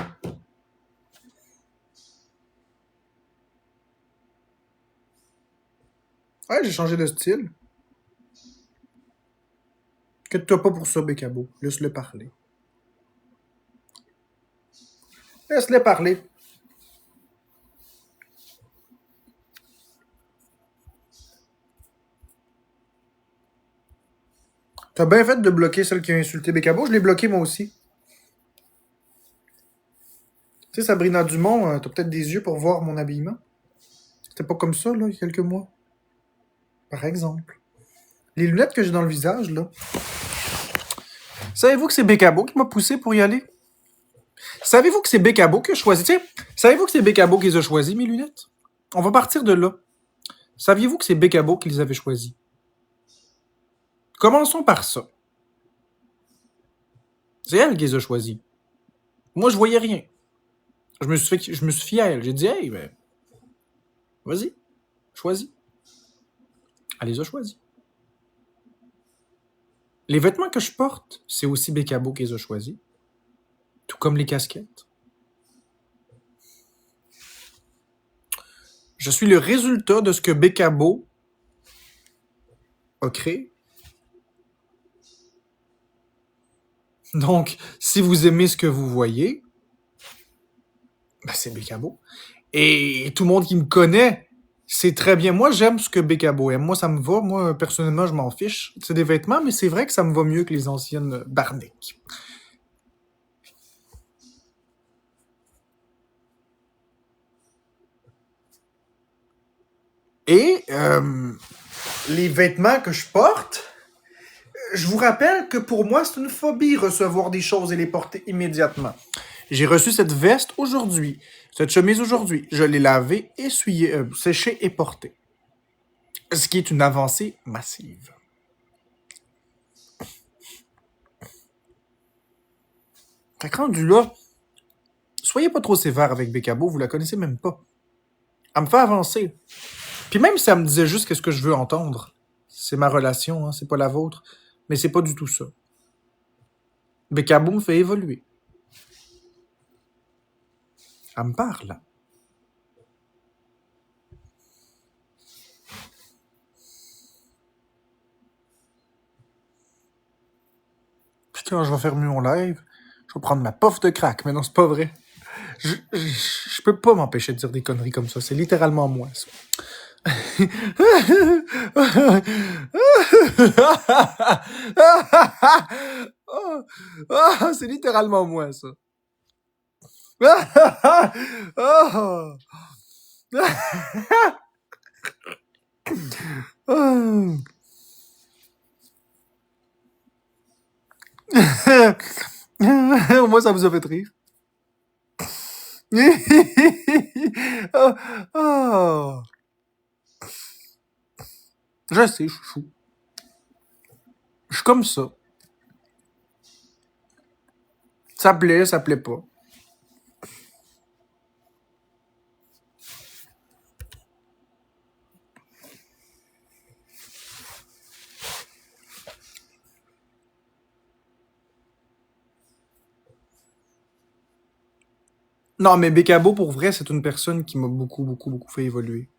Ouais, j'ai changé de style. Inquiète-toi pas pour ça, Bécabo. Laisse-le parler. Laisse-le parler. T'as bien fait de bloquer celle qui a insulté Bécabo. Je l'ai bloqué moi aussi. Tu sais, Sabrina Dumont, t'as peut-être des yeux pour voir mon habillement. C'était pas comme ça, là, il y a quelques mois. Par exemple. Les lunettes que j'ai dans le visage, là. Savez-vous que c'est Bécabo qui m'a poussé pour y aller? Savez-vous que c'est Bécabo qui a choisi? Tiens, savez-vous que c'est Bécabo qui les a choisis, mes lunettes? On va partir de là. Saviez-vous que c'est Bécabo qui les avait choisis? Commençons par ça. C'est elle qui les a choisis. Moi, je voyais rien. Je me suis fié à elle. J'ai dit, hey, ben, vas-y, choisis. Elle les a choisis. Les vêtements que je porte, c'est aussi Bécabo qui les a choisis. comme les casquettes. Je suis le résultat de ce que Bécabo a créé. Donc, si vous aimez ce que vous voyez, ben c'est Bécabo. Et tout le monde qui me connaît, c'est très bien. Moi, j'aime ce que Bécabo aime. Moi, ça me va. Moi, personnellement, je m'en fiche. C'est des vêtements, mais c'est vrai que ça me va mieux que les anciennes Barneck. Et les vêtements que je porte, je vous rappelle que pour moi, c'est une phobie recevoir des choses et les porter immédiatement. J'ai reçu cette veste aujourd'hui, cette chemise aujourd'hui. Je l'ai lavée, essuyée, séchée et portée. Ce qui est une avancée massive. Fait que rendu là, soyez pas trop sévère avec Bécabo, vous la connaissez même pas. Elle me fait avancer. Puis même si elle me disait juste qu'est-ce que je veux entendre, c'est ma relation, hein, c'est pas la vôtre, mais c'est pas du tout ça. Bécabo me fait évoluer. Elle me parle. Puis quand je vais faire mon live, je vais prendre ma puff de crack. Mais non, c'est pas vrai. Je peux pas m'empêcher de dire des conneries comme ça. C'est littéralement moi, ça. C'est littéralement moi, ça. Au moins, ça vous a fait rire. Oh. Je sais, je suis fou. Je suis comme ça. Ça plaît pas. Non, mais Bécabo, pour vrai, c'est une personne qui m'a beaucoup fait évoluer.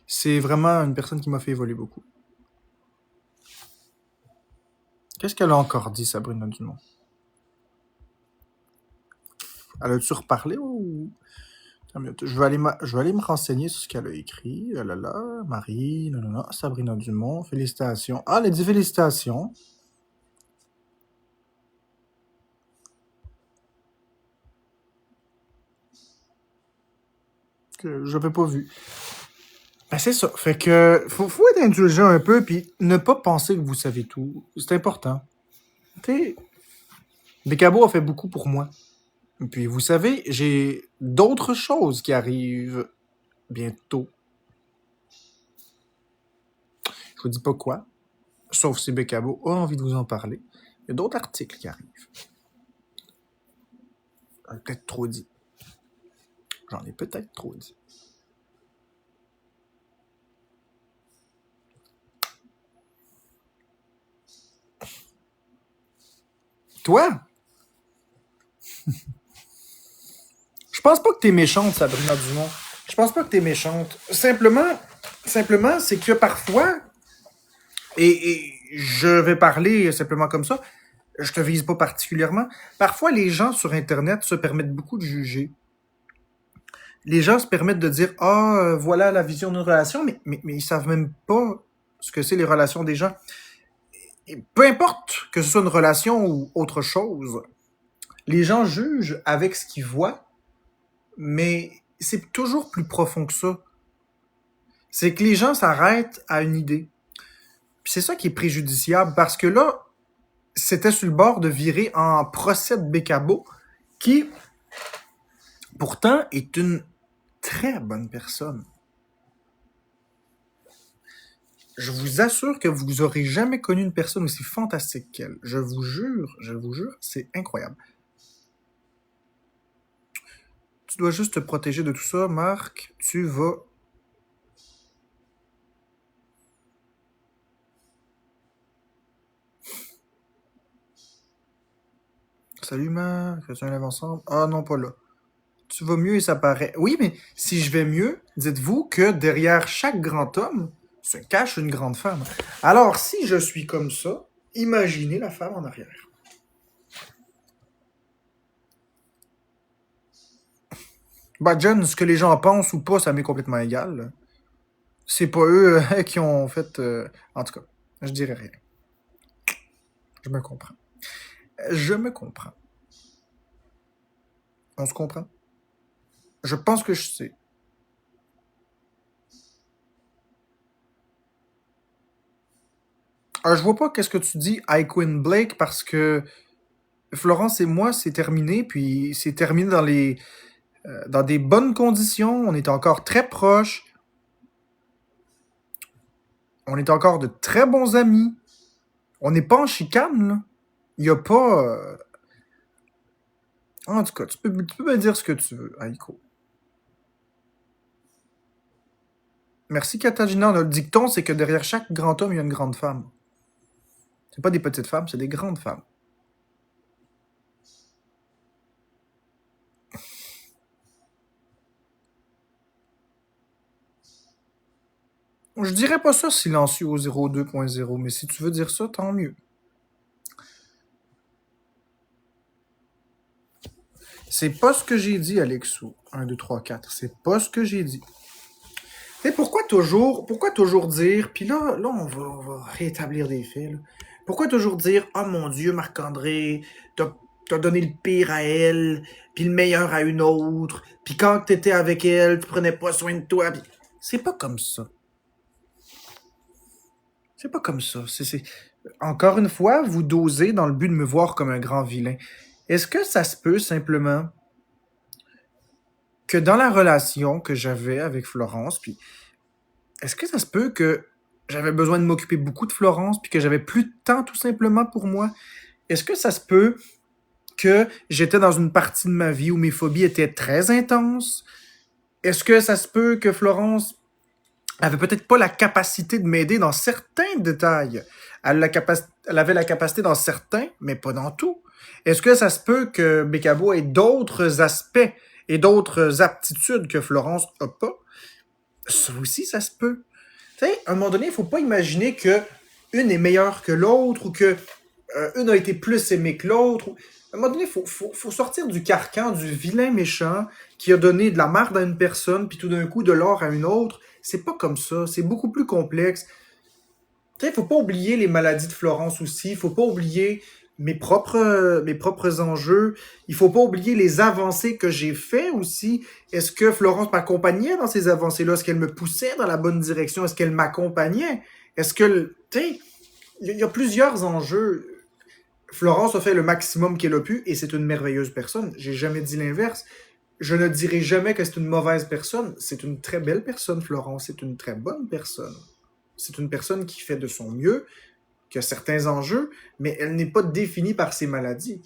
C'est vraiment une personne qui m'a fait évoluer beaucoup. Qu'est-ce qu'elle a encore dit, Sabrina Dumont? Elle a-tu reparlé ou... Je vais aller me renseigner sur ce qu'elle a écrit. Oh là là, Marie, non, Sabrina Dumont, félicitations. Ah, elle a dit félicitations. Que j'avais pas vu. Ben c'est ça. Fait que faut être indulgent un peu puis ne pas penser que vous savez tout. C'est important. Tu sais, Bécabo a fait beaucoup pour moi. Puis vous savez, j'ai d'autres choses qui arrivent bientôt. Je vous dis pas quoi, sauf si Bécabo a envie de vous en parler. Il y a d'autres articles qui arrivent. J'en ai peut-être trop dit. Toi? Je pense pas que t'es méchante, Sabrina Dumont. Je pense pas que t'es méchante. Simplement, c'est que parfois, et je vais parler simplement comme ça, je te vise pas particulièrement, parfois les gens sur Internet se permettent beaucoup de juger. Les gens se permettent de dire « Ah, voilà la vision d'une relation », mais ils savent même pas ce que c'est les relations des gens. Et peu importe que ce soit une relation ou autre chose, les gens jugent avec ce qu'ils voient, mais c'est toujours plus profond que ça. C'est que les gens s'arrêtent à une idée. Puis c'est ça qui est préjudiciable, parce que là, c'était sur le bord de virer en procès de Bécabo, qui, pourtant, est une très bonne personne. Je vous assure que vous aurez jamais connu une personne aussi fantastique qu'elle. Je vous jure, c'est incroyable. Tu dois juste te protéger de tout ça, Marc. Tu vas... Salut, man. Fais-tu un lève ensemble? Ah non, pas là. Tu vas mieux et ça paraît. Oui, mais si je vais mieux, dites-vous que derrière chaque grand homme se cache une grande femme. Alors, si je suis comme ça, imaginez la femme en arrière. Bah, John, ce que les gens pensent ou pas, ça m'est complètement égal, là. C'est pas eux qui ont fait... En tout cas, je dirais rien. Je me comprends. Je me comprends. On se comprend? Je pense que je sais. Je vois pas qu'est-ce que tu dis, Quinn Blake, parce que Florence et moi, c'est terminé, puis c'est terminé dans des bonnes conditions. On est encore très proches. On est encore de très bons amis. On n'est pas en chicane, là. Il y a pas... En tout cas, tu peux me dire ce que tu veux, Aiko. Merci, Katarzyna. Le dicton, c'est que derrière chaque grand homme, il y a une grande femme. C'est pas des petites femmes, c'est des grandes femmes. Je dirais pas ça silencieux au 02.0, mais si tu veux dire ça, tant mieux. C'est pas ce que j'ai dit, Alexou. 1, 2, 3, 4. C'est pas ce que j'ai dit. Et pourquoi toujours dire, puis là on va rétablir des faits, là. Pourquoi toujours dire, oh mon Dieu, Marc-André, t'as donné le pire à elle, puis le meilleur à une autre, puis quand t'étais avec elle, tu prenais pas soin de toi, pis... C'est pas comme ça. C'est pas comme ça. Encore une fois, vous dosez dans le but de me voir comme un grand vilain. Est-ce que ça se peut simplement que dans la relation que j'avais avec Florence, puis est-ce que ça se peut que j'avais besoin de m'occuper beaucoup de Florence, puis que j'avais plus de temps tout simplement pour moi? Est-ce que ça se peut que j'étais dans une partie de ma vie où mes phobies étaient très intenses? Est-ce que ça se peut que Florence avait peut-être pas la capacité de m'aider dans certains détails? Elle avait la capacité dans certains, mais pas dans tout. Est-ce que ça se peut que Bécabo ait d'autres aspects et d'autres aptitudes que Florence a pas? Ça aussi, ça se peut. Tu sais, à un moment donné, il faut pas imaginer que une est meilleure que l'autre ou que une a été plus aimée que l'autre. À un moment donné, il faut sortir du carcan du vilain méchant qui a donné de la merde à une personne puis tout d'un coup de l'or à une autre. C'est pas comme ça. C'est beaucoup plus complexe. Tu sais, il faut pas oublier les maladies de Florence aussi. Il faut pas oublier mes propres enjeux. Il faut pas oublier les avancées que j'ai fait aussi. Est-ce que Florence m'accompagnait dans ces avancées-là? Est-ce qu'elle me poussait dans la bonne direction? Est-ce qu'elle m'accompagnait? Est-ce que, tu sais, il y a plusieurs enjeux. Florence a fait le maximum qu'elle a pu et c'est une merveilleuse personne. J'ai jamais dit l'inverse. Je ne dirai jamais que c'est une mauvaise personne. C'est une très belle personne, Florence. C'est une très bonne personne. C'est une personne qui fait de son mieux, qui a certains enjeux, mais elle n'est pas définie par ses maladies.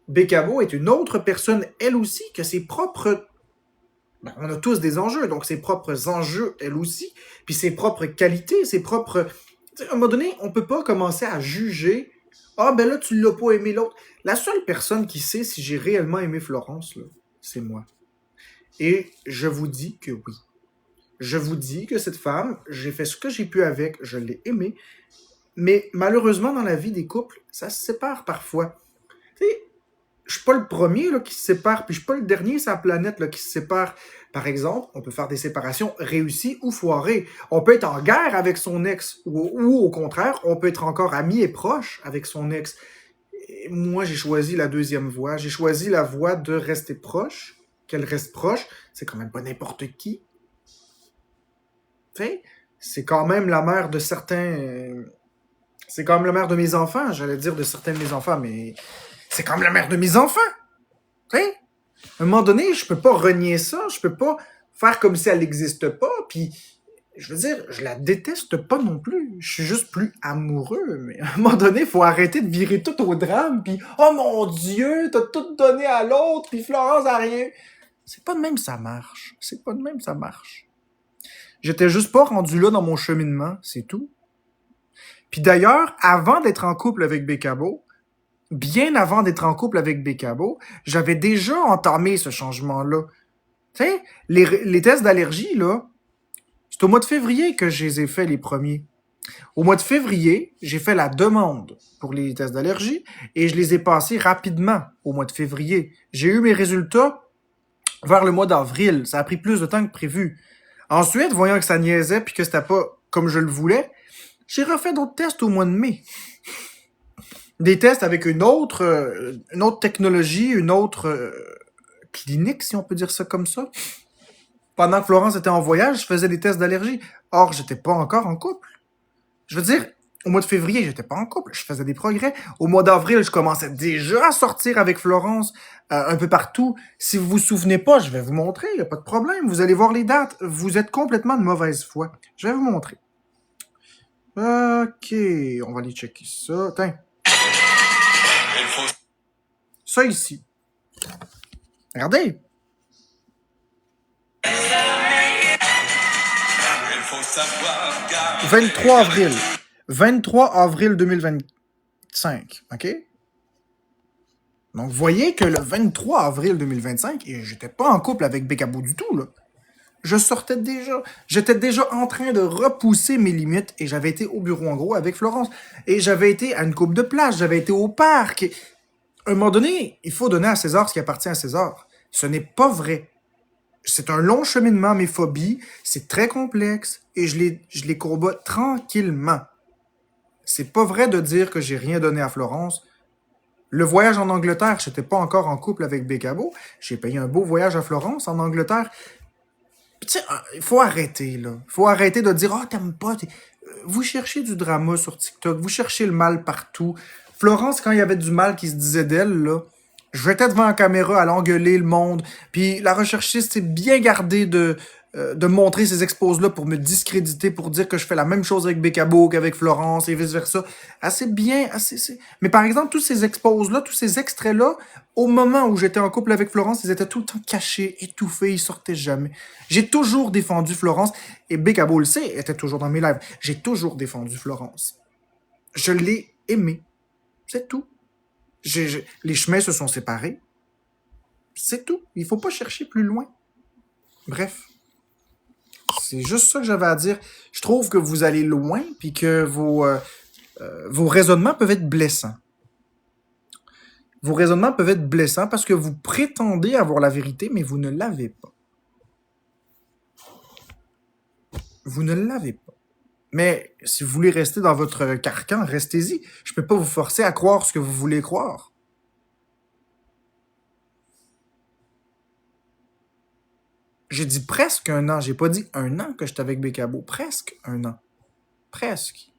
Bécabo est une autre personne, elle aussi, qui a ses propres... Ben, on a tous des enjeux, donc ses propres enjeux, elle aussi, puis ses propres qualités, ses propres... À un moment donné, on peut pas commencer à juger « Ah, ben là, tu l'as pas aimé l'autre. » La seule personne qui sait si j'ai réellement aimé Florence, là, c'est moi. Et je vous dis que oui. Je vous dis que cette femme, j'ai fait ce que j'ai pu avec, je l'ai aimée, mais malheureusement, dans la vie des couples, ça se sépare parfois. Tu sais, je suis pas le premier là, qui se sépare, puis je suis pas le dernier sur la planète là, qui se sépare. Par exemple, on peut faire des séparations réussies ou foirées. On peut être en guerre avec son ex, ou au contraire, on peut être encore amis et proches avec son ex. Et moi, j'ai choisi la deuxième voie. J'ai choisi la voie de rester proche, qu'elle reste proche. C'est quand même pas n'importe qui. Tu sais, c'est quand même la mère de certains... C'est quand même la mère de mes enfants. J'allais dire de certains de mes enfants, mais c'est quand même la mère de mes enfants. Tu sais, à un moment donné, je peux pas renier ça. Je peux pas faire comme si elle n'existe pas. Puis, je veux dire, je la déteste pas non plus. Je suis juste plus amoureux. Mais à un moment donné, il faut arrêter de virer tout au drame. Puis, oh mon Dieu, t'as tout donné à l'autre. Puis Florence a rien. C'est pas de même ça marche. C'est pas de même ça marche. J'étais juste pas rendu là dans mon cheminement, c'est tout. Puis d'ailleurs, avant d'être en couple avec Bécabo, bien avant d'être en couple avec Bécabo, j'avais déjà entamé ce changement-là. Tu sais, les tests d'allergie, là, c'est au mois de février que je les ai fait les premiers. Au mois de février, j'ai fait la demande pour les tests d'allergie et je les ai passés rapidement au mois de février. J'ai eu mes résultats vers le mois d'avril. Ça a pris plus de temps que prévu. Ensuite, voyant que ça niaisait puis que c'était pas comme je le voulais, j'ai refait d'autres tests au mois de mai. Des tests avec une autre technologie, une autre clinique, si on peut dire ça comme ça. Pendant que Florence était en voyage, je faisais des tests d'allergie. Or, j'étais pas encore en couple. Je veux dire, au mois de février, j'étais pas en couple. Je faisais des progrès. Au mois d'avril, je commençais déjà à sortir avec Florence un peu partout. Si vous vous souvenez pas, je vais vous montrer. Y a pas de problème. Vous allez voir les dates. Vous êtes complètement de mauvaise foi. Je vais vous montrer. Ok, on va aller checker ça. Tiens. Ça ici. Regardez. 23 avril. 23 avril 2025. OK? Donc, vous voyez que le 23 avril 2025, et j'étais pas en couple avec Bécabo du tout, là. Je sortais déjà. J'étais déjà en train de repousser mes limites et j'avais été au bureau en gros avec Florence. Et j'avais été à une coupe de plage, j'avais été au parc. Et à un moment donné, il faut donner à César ce qui appartient à César. Ce n'est pas vrai. C'est un long cheminement, mes phobies. C'est très complexe et je les combats tranquillement. C'est pas vrai de dire que j'ai rien donné à Florence. Le voyage en Angleterre, j'étais pas encore en couple avec Bécabo. J'ai payé un beau voyage à Florence en Angleterre. Tu sais, il faut arrêter, là. Il faut arrêter de dire « Ah, t'aimes pas... » Vous cherchez du drama sur TikTok, vous cherchez le mal partout. Florence, quand il y avait du mal qui se disait d'elle, là, j'étais devant la caméra à l'engueuler le monde. Puis la recherchiste s'est bien gardée de montrer ces exposes-là pour me discréditer, pour dire que je fais la même chose avec Bécabo qu'avec Florence et vice-versa. Assez bien, assez... Mais par exemple, tous ces exposes-là, tous ces extraits-là, au moment où j'étais en couple avec Florence, ils étaient tout le temps cachés, étouffés, ils sortaient jamais. J'ai toujours défendu Florence, et Bécabo le sait, était toujours dans mes lives. J'ai toujours défendu Florence. Je l'ai aimée. C'est tout. Les chemins se sont séparés. C'est tout. Il faut pas chercher plus loin. Bref. C'est juste ça que j'avais à dire. Je trouve que vous allez loin, puis que vos raisonnements peuvent être blessants. Vos raisonnements peuvent être blessants parce que vous prétendez avoir la vérité, mais vous ne l'avez pas. Vous ne l'avez pas. Mais si vous voulez rester dans votre carcan, restez-y. Je peux pas vous forcer à croire ce que vous voulez croire. J'ai dit presque un an. J'ai pas dit un an que j'étais avec Bécabo. Presque un an. Presque.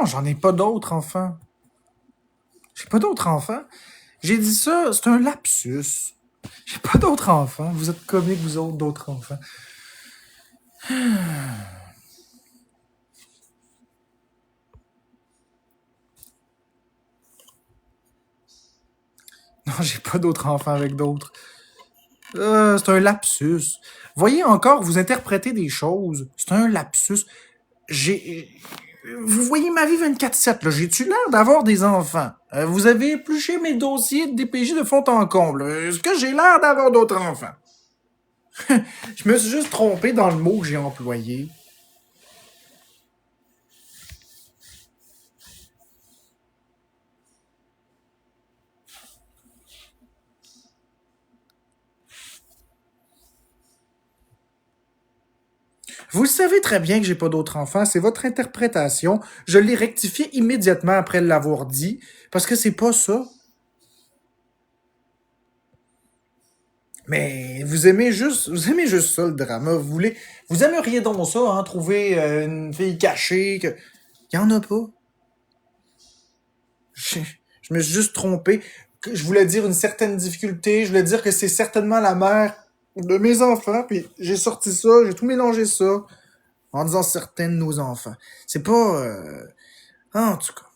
Non, j'en ai pas d'autres enfants. J'ai pas d'autres enfants. J'ai dit ça, c'est un lapsus. J'ai pas d'autres enfants. Vous êtes comiques, vous autres, d'autres enfants. Non, j'ai pas d'autres enfants avec d'autres. C'est un lapsus. Voyez encore, vous interprétez des choses. C'est un lapsus. Vous voyez ma vie 24/7, là. J'ai-tu l'air d'avoir des enfants? Vous avez épluché mes dossiers de DPJ de fond en comble. Est-ce que j'ai l'air d'avoir d'autres enfants? Je me suis juste trompé dans le mot que j'ai employé. Vous le savez très bien que j'ai pas d'autres enfants, c'est votre interprétation. Je l'ai rectifié immédiatement après l'avoir dit, parce que c'est pas ça. Mais vous aimez juste ça, le drama. Vous aimeriez donc ça, hein, trouver une fille cachée que... Il y en a pas. Je me suis juste trompé. Je voulais dire une certaine difficulté, je voulais dire que c'est certainement la mère de mes enfants, puis j'ai sorti ça, j'ai tout mélangé ça, en disant certains de nos enfants. C'est pas... en tout cas.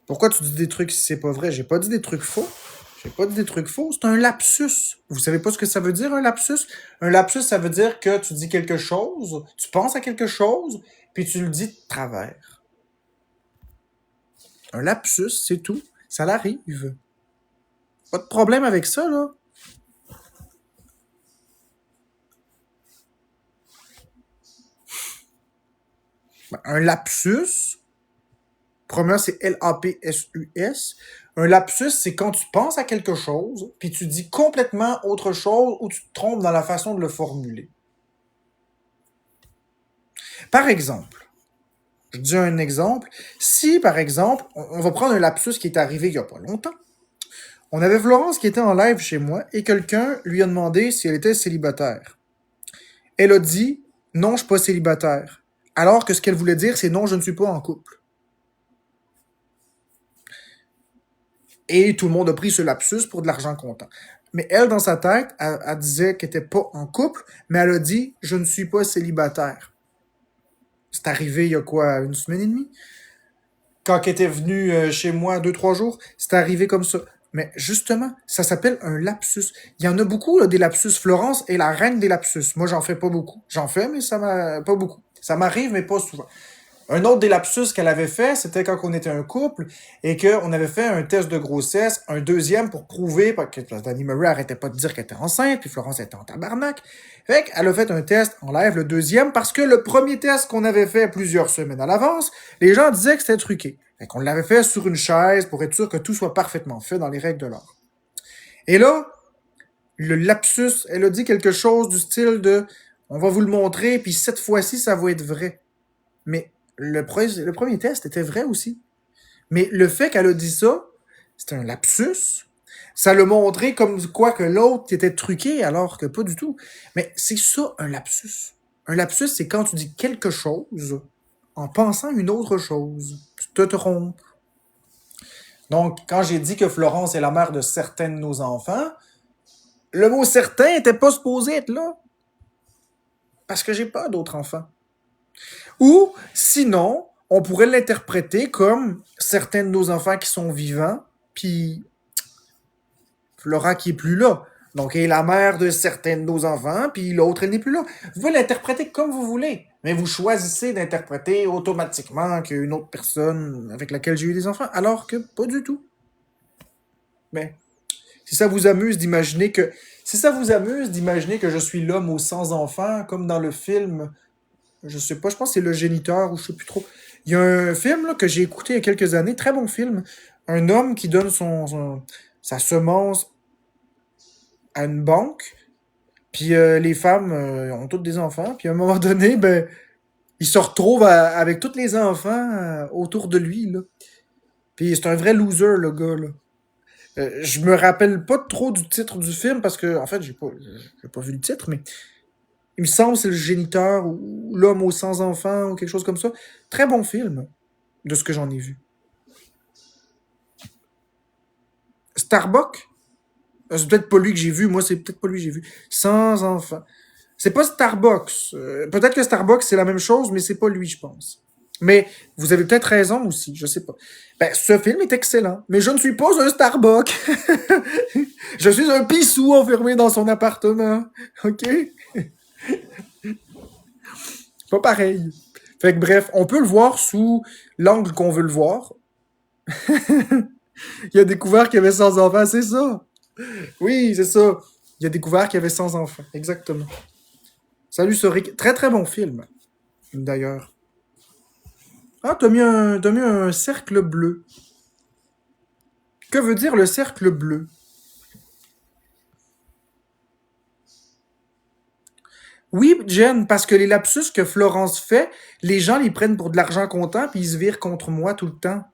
Pourquoi tu dis des trucs si c'est pas vrai? J'ai pas dit des trucs faux. J'ai pas dit des trucs faux. C'est un lapsus. Vous savez pas ce que ça veut dire, un lapsus? Un lapsus, ça veut dire que tu dis quelque chose, tu penses à quelque chose, puis tu le dis de travers. Un lapsus, c'est tout. Ça l'arrive. Pas de problème avec ça, là. Un lapsus, première, c'est L-A-P-S-U-S. Un lapsus, c'est quand tu penses à quelque chose, puis tu dis complètement autre chose ou tu te trompes dans la façon de le formuler. Par exemple, je dis un exemple. Si, par exemple, on va prendre un lapsus qui est arrivé il y a pas longtemps. On avait Florence qui était en live chez moi et quelqu'un lui a demandé si elle était célibataire. Elle a dit « Non, je suis pas célibataire ». Alors que ce qu'elle voulait dire, c'est « Non, je ne suis pas en couple ». Et tout le monde a pris ce lapsus pour de l'argent comptant. Mais elle, dans sa tête, elle disait qu'elle n'était pas en couple, mais elle a dit « Je ne suis pas célibataire ». C'est arrivé il y a quoi, 1 semaine et demie? Quand elle était venue chez moi 2-3 jours, c'est arrivé comme ça. Mais justement, ça s'appelle un lapsus. Il y en a beaucoup, là, des lapsus. Florence est la reine des lapsus. Moi, j'en fais pas beaucoup. J'en fais, mais ça m'a pas beaucoup. Ça m'arrive, mais pas souvent. Un autre des lapsus qu'elle avait fait, c'était quand on était un couple et qu'on avait fait un test de grossesse, un deuxième pour prouver, parce que Danny Murray arrêtait pas de dire qu'elle était enceinte, puis Florence était en tabarnak. Fait qu'elle a fait un test en live, le deuxième, parce que le premier test qu'on avait fait plusieurs semaines à l'avance, les gens disaient que c'était truqué. Fait qu'on l'avait fait sur une chaise pour être sûr que tout soit parfaitement fait dans les règles de l'art. Et là, le lapsus, elle a dit quelque chose du style de « On va vous le montrer, puis cette fois-ci, ça va être vrai. » Mais le premier test était vrai aussi. Mais le fait qu'elle a dit ça, c'est un lapsus. Ça l'a montré comme quoi que l'autre était truqué, alors que pas du tout. Mais c'est ça, un lapsus. Un lapsus, c'est quand tu dis quelque chose en pensant une autre chose. Tu te trompes. Donc, quand j'ai dit que Florence est la mère de certains de nos enfants, le mot « certain » était pas supposé être là. Parce que j'ai pas d'autres enfants. Ou, sinon, on pourrait l'interpréter comme certains de nos enfants qui sont vivants, puis Flora qui est plus là. Donc, elle est la mère de certains de nos enfants, puis l'autre, elle n'est plus là. Vous pouvez l'interpréter comme vous voulez, mais vous choisissez d'interpréter automatiquement qu'une autre personne avec laquelle j'ai eu des enfants, alors que pas du tout. Mais si ça vous amuse d'imaginer que je suis l'homme aux 100 enfants, comme dans le film... Je sais pas, je pense que c'est Le Géniteur ou je sais plus trop. Il y a un film là, que j'ai écouté il y a quelques années, très bon film. Un homme qui donne sa semence à une banque, puis les femmes ont toutes des enfants, puis à un moment donné, ben, il se retrouve avec tous les enfants autour de lui, là. Puis c'est un vrai loser, le gars, là. Je me rappelle pas trop du titre du film, parce que, en fait, j'ai pas vu le titre, mais Il me semble que c'est le géniteur ou l'homme aux 100 enfants ou quelque chose comme ça. Très bon film, de ce que j'en ai vu. Starbuck? C'est peut-être pas lui que j'ai vu. Moi, c'est peut-être pas lui que j'ai vu. 100 enfants. C'est pas Starbucks. Peut-être que Starbucks, c'est la même chose, mais c'est pas lui, je pense. Mais vous avez peut-être raison aussi, je sais pas. Ben, ce film est excellent, mais je ne suis pas un Starbucks. Je suis un pissou enfermé dans son appartement. OK? Pas pareil. Fait que bref, on peut le voir sous l'angle qu'on veut le voir. Il a découvert qu'il y avait 100 enfants, c'est ça. Oui, c'est ça. Il a découvert qu'il y avait 100 enfants, exactement. Salut Soric. Très très bon film, d'ailleurs. Ah, t'as mis un cercle bleu. Que veut dire le cercle bleu? Oui, Jen, parce que les lapsus que Florence fait, les gens les prennent pour de l'argent comptant puis ils se virent contre moi tout le temps.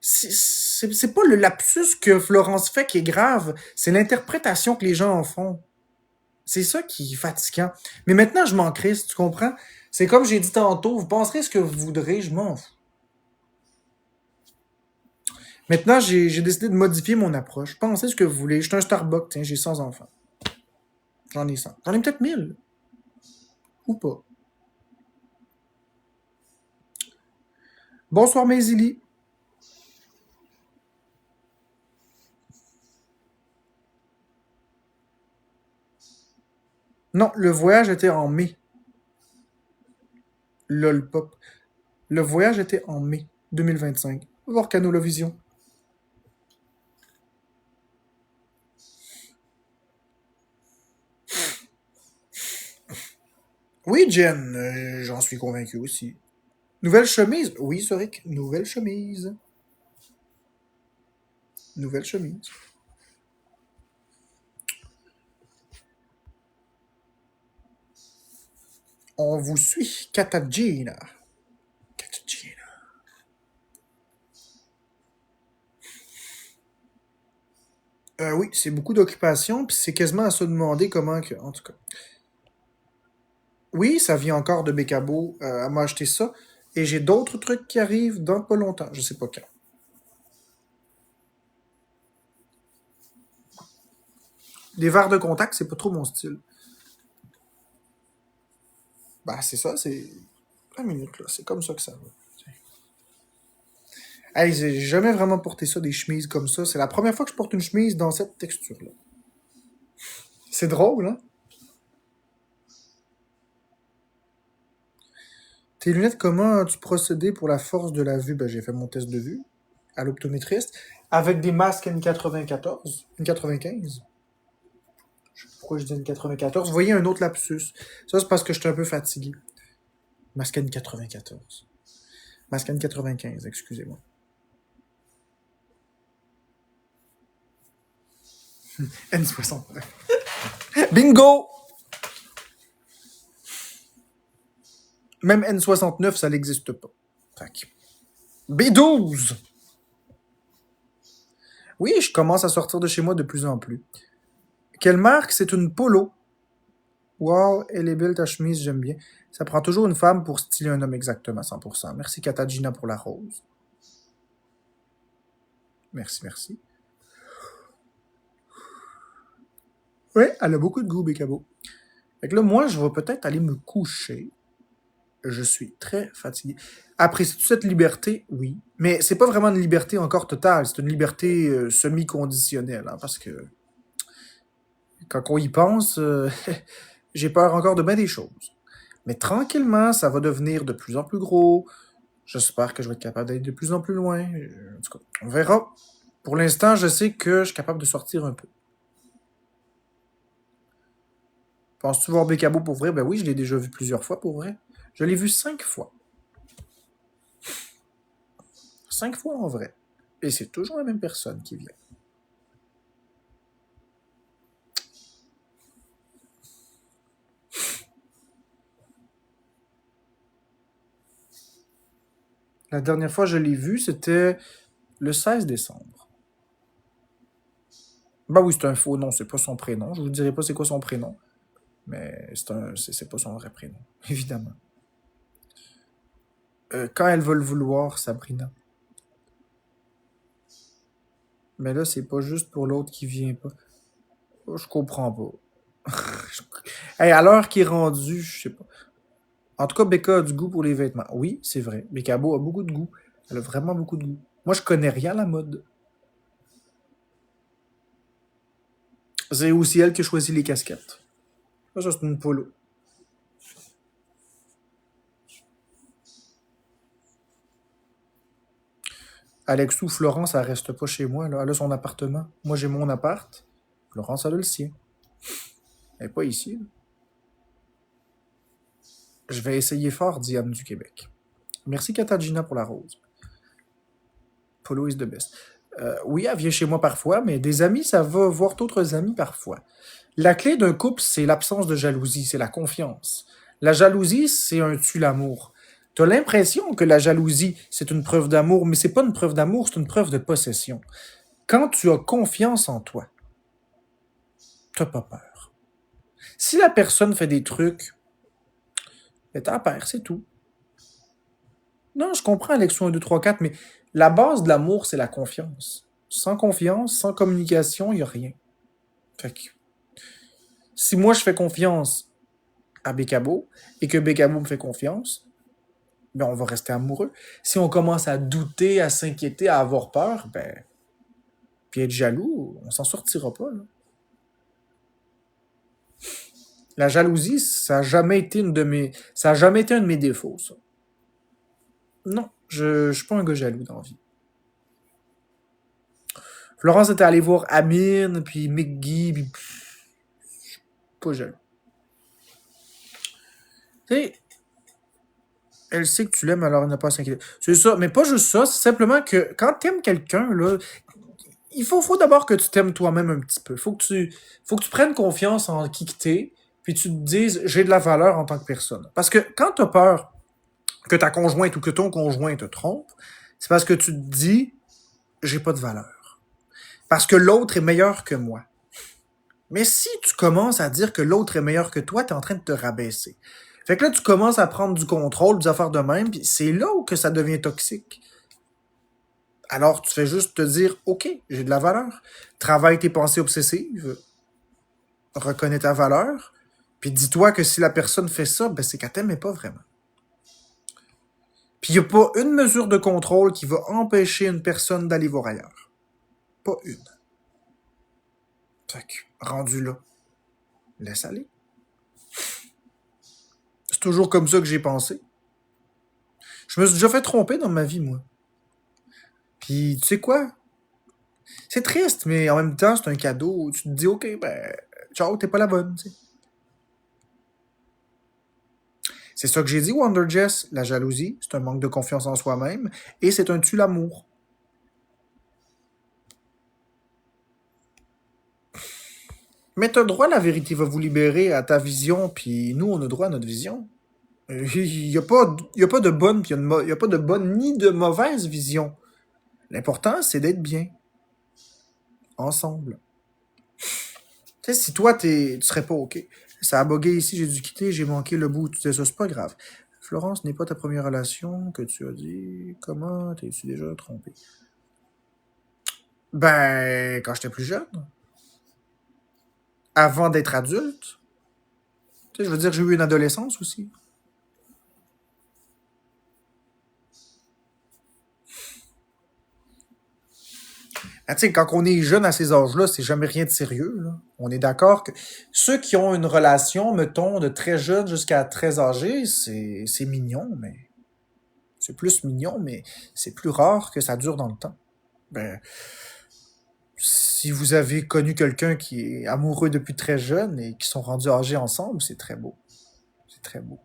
C'est pas le lapsus que Florence fait qui est grave, c'est l'interprétation que les gens en font. C'est ça qui est fatigant. Mais maintenant, je m'en crisse, tu comprends? C'est comme j'ai dit tantôt, vous penserez ce que vous voudrez, je m'en fous. Maintenant, j'ai décidé de modifier mon approche. Pensez ce que vous voulez. Je suis un Starbucks, tiens, j'ai 100 enfants. J'en ai 100. J'en ai peut-être 1000. Ou pas. Bonsoir, Maisily. Non, le voyage était en mai. Lol pop. Le voyage était en mai 2025. Volcanolovision. Oui, Jen, j'en suis convaincu aussi. Nouvelle chemise? Oui, Soric, nouvelle chemise. Nouvelle chemise. On vous suit, Katagina. Katagina. Oui, c'est beaucoup d'occupation, puis c'est quasiment à se demander comment que... En tout cas. Oui, ça vient encore de Bécabo. Elle m'a acheté ça. Et j'ai d'autres trucs qui arrivent dans pas longtemps. Je sais pas quand. Des verres de contact, c'est pas trop mon style. Bah, c'est ça, c'est... Un minute, là. C'est comme ça que ça va. Hey, j'ai jamais vraiment porté ça, des chemises comme ça. C'est la première fois que je porte une chemise dans cette texture-là. C'est drôle, hein? Tes lunettes, comment as-tu procédé pour la force de la vue? Ben, j'ai fait mon test de vue à l'optométriste avec des masques N94, N95. Je sais pas pourquoi je dis N94. Vous voyez un autre lapsus. Ça, c'est parce que j'étais un peu fatigué. Masque N94. Masque N95, excusez-moi. N69. Bingo! Même N69, ça n'existe pas. Tac. B12! Oui, je commence à sortir de chez moi de plus en plus. Quelle marque? C'est une Polo. Wow, elle est belle ta chemise, j'aime bien. Ça prend toujours une femme pour styler un homme exactement, 100%. Merci Katagina pour la rose. Merci, merci. Ouais, elle a beaucoup de goût, Bécabo. Fait que là, moi, je vais peut-être aller me coucher. Je suis très fatigué. Apprécies-tu cette liberté? Oui. Mais c'est pas vraiment une liberté encore totale. C'est une liberté semi-conditionnelle. Hein, parce que quand on y pense, j'ai peur encore de bien des choses. Mais tranquillement, ça va devenir de plus en plus gros. J'espère que je vais être capable d'aller de plus en plus loin. En tout cas, on verra. Pour l'instant, je sais que je suis capable de sortir un peu. Penses-tu voir Bécabo pour vrai? Ben oui, je l'ai déjà vu plusieurs fois pour vrai. Je l'ai vu 5 fois. 5 fois en vrai. Et c'est toujours la même personne qui vient. La dernière fois que je l'ai vu, c'était le 16 décembre. Bah oui, c'est un faux nom, c'est pas son prénom. Je vous dirai pas c'est quoi son prénom. Mais c'est pas son vrai prénom, évidemment. Quand elle va le vouloir, Sabrina. Mais là, c'est pas juste pour l'autre qui vient pas. Je comprends pas. Hey, à l'heure qui est rendue, je sais pas. En tout cas, Becca a du goût pour les vêtements. Oui, c'est vrai. Becca Beau a beaucoup de goût. Elle a vraiment beaucoup de goût. Moi, je connais rien à la mode. C'est aussi elle qui a choisi les casquettes. Ça, c'est une polo. Alexou, Florence, elle reste pas chez moi. Là. Elle a son appartement. Moi, j'ai mon appart. Florence, elle a le sien. Elle est pas ici. Là. Je vais essayer fort, dit Anne du Québec. Merci, Katagina, pour la rose. Polo is the best. Oui, elle vient chez moi parfois, mais des amis, ça va voir d'autres amis parfois. La clé d'un couple, c'est l'absence de jalousie, c'est la confiance. La jalousie, c'est un tue l'amour. Tu as l'impression que la jalousie, c'est une preuve d'amour, mais c'est pas une preuve d'amour, c'est une preuve de possession. Quand tu as confiance en toi, t'as pas peur. Si la personne fait des trucs, ben t'as peur, c'est tout. Non, je comprends, Alexo 1, 2, 3, 4, mais la base de l'amour, c'est la confiance. Sans confiance, sans communication, il n'y a rien. Fait que, si moi je fais confiance à Bécabo et que Bécabo me fait confiance, ben on va rester amoureux. Si on commence à douter, à s'inquiéter, à avoir peur, ben, puis être jaloux, on s'en sortira pas. Là. La jalousie, ça a jamais été un de mes défauts, ça. Non, je suis pas un gars jaloux dans la vie. Florence était allée voir Amine, puis McGee, puis je suis pas jaloux. Tu sais, elle sait que tu l'aimes, alors elle n'a pas à s'inquiéter. C'est ça, mais pas juste ça, c'est simplement que quand t'aimes quelqu'un, là, il faut d'abord que tu t'aimes toi-même un petit peu. Faut que tu prennes confiance en qui que t'es, puis tu te dises, j'ai de la valeur en tant que personne. Parce que quand t'as peur que ta conjointe ou que ton conjoint te trompe, c'est parce que tu te dis, j'ai pas de valeur. Parce que l'autre est meilleur que moi. Mais si tu commences à dire que l'autre est meilleur que toi, t'es en train de te rabaisser. Fait que là, tu commences à prendre du contrôle, des affaires de même, puis c'est là où que ça devient toxique. Alors, tu fais juste te dire, OK, j'ai de la valeur. Travaille tes pensées obsessives. Reconnais ta valeur. Puis dis-toi que si la personne fait ça, ben c'est qu'elle t'aimait pas vraiment. Puis il n'y a pas une mesure de contrôle qui va empêcher une personne d'aller voir ailleurs. Pas une. Fait que, rendu là, laisse aller. C'est toujours comme ça que j'ai pensé. Je me suis déjà fait tromper dans ma vie, moi. Puis, tu sais quoi? C'est triste, mais en même temps, c'est un cadeau. Tu te dis, OK, ben, ciao, t'es pas la bonne, tu sais. C'est ça que j'ai dit, Wonder Jess. La jalousie, c'est un manque de confiance en soi-même et c'est un tue l'amour. Mais t'as droit, la vérité va vous libérer à ta vision, puis nous, on a droit à notre vision. Il n'y a pas de bonne, puis il n'y a pas de bonne ni de mauvaise vision. L'important, c'est d'être bien. Ensemble. Tu sais, si toi, tu serais pas OK. Ça a bugué ici, j'ai dû quitter, j'ai manqué le bout. Tu sais, ça, c'est pas grave. Florence n'est pas ta première relation que tu as dit. Comment t'es-tu déjà trompé? Ben, quand j'étais plus jeune. Avant d'être adulte. Tu sais, je veux dire, j'ai eu une adolescence aussi. Ah, tu sais, quand on est jeune à ces âges-là, c'est jamais rien de sérieux. Là. On est d'accord que ceux qui ont une relation, mettons, de très jeune jusqu'à très âgé, c'est mignon, mais c'est plus mignon, mais c'est plus rare que ça dure dans le temps. Ben, si vous avez connu quelqu'un qui est amoureux depuis très jeune et qui sont rendus âgés ensemble, c'est très beau. C'est très beau.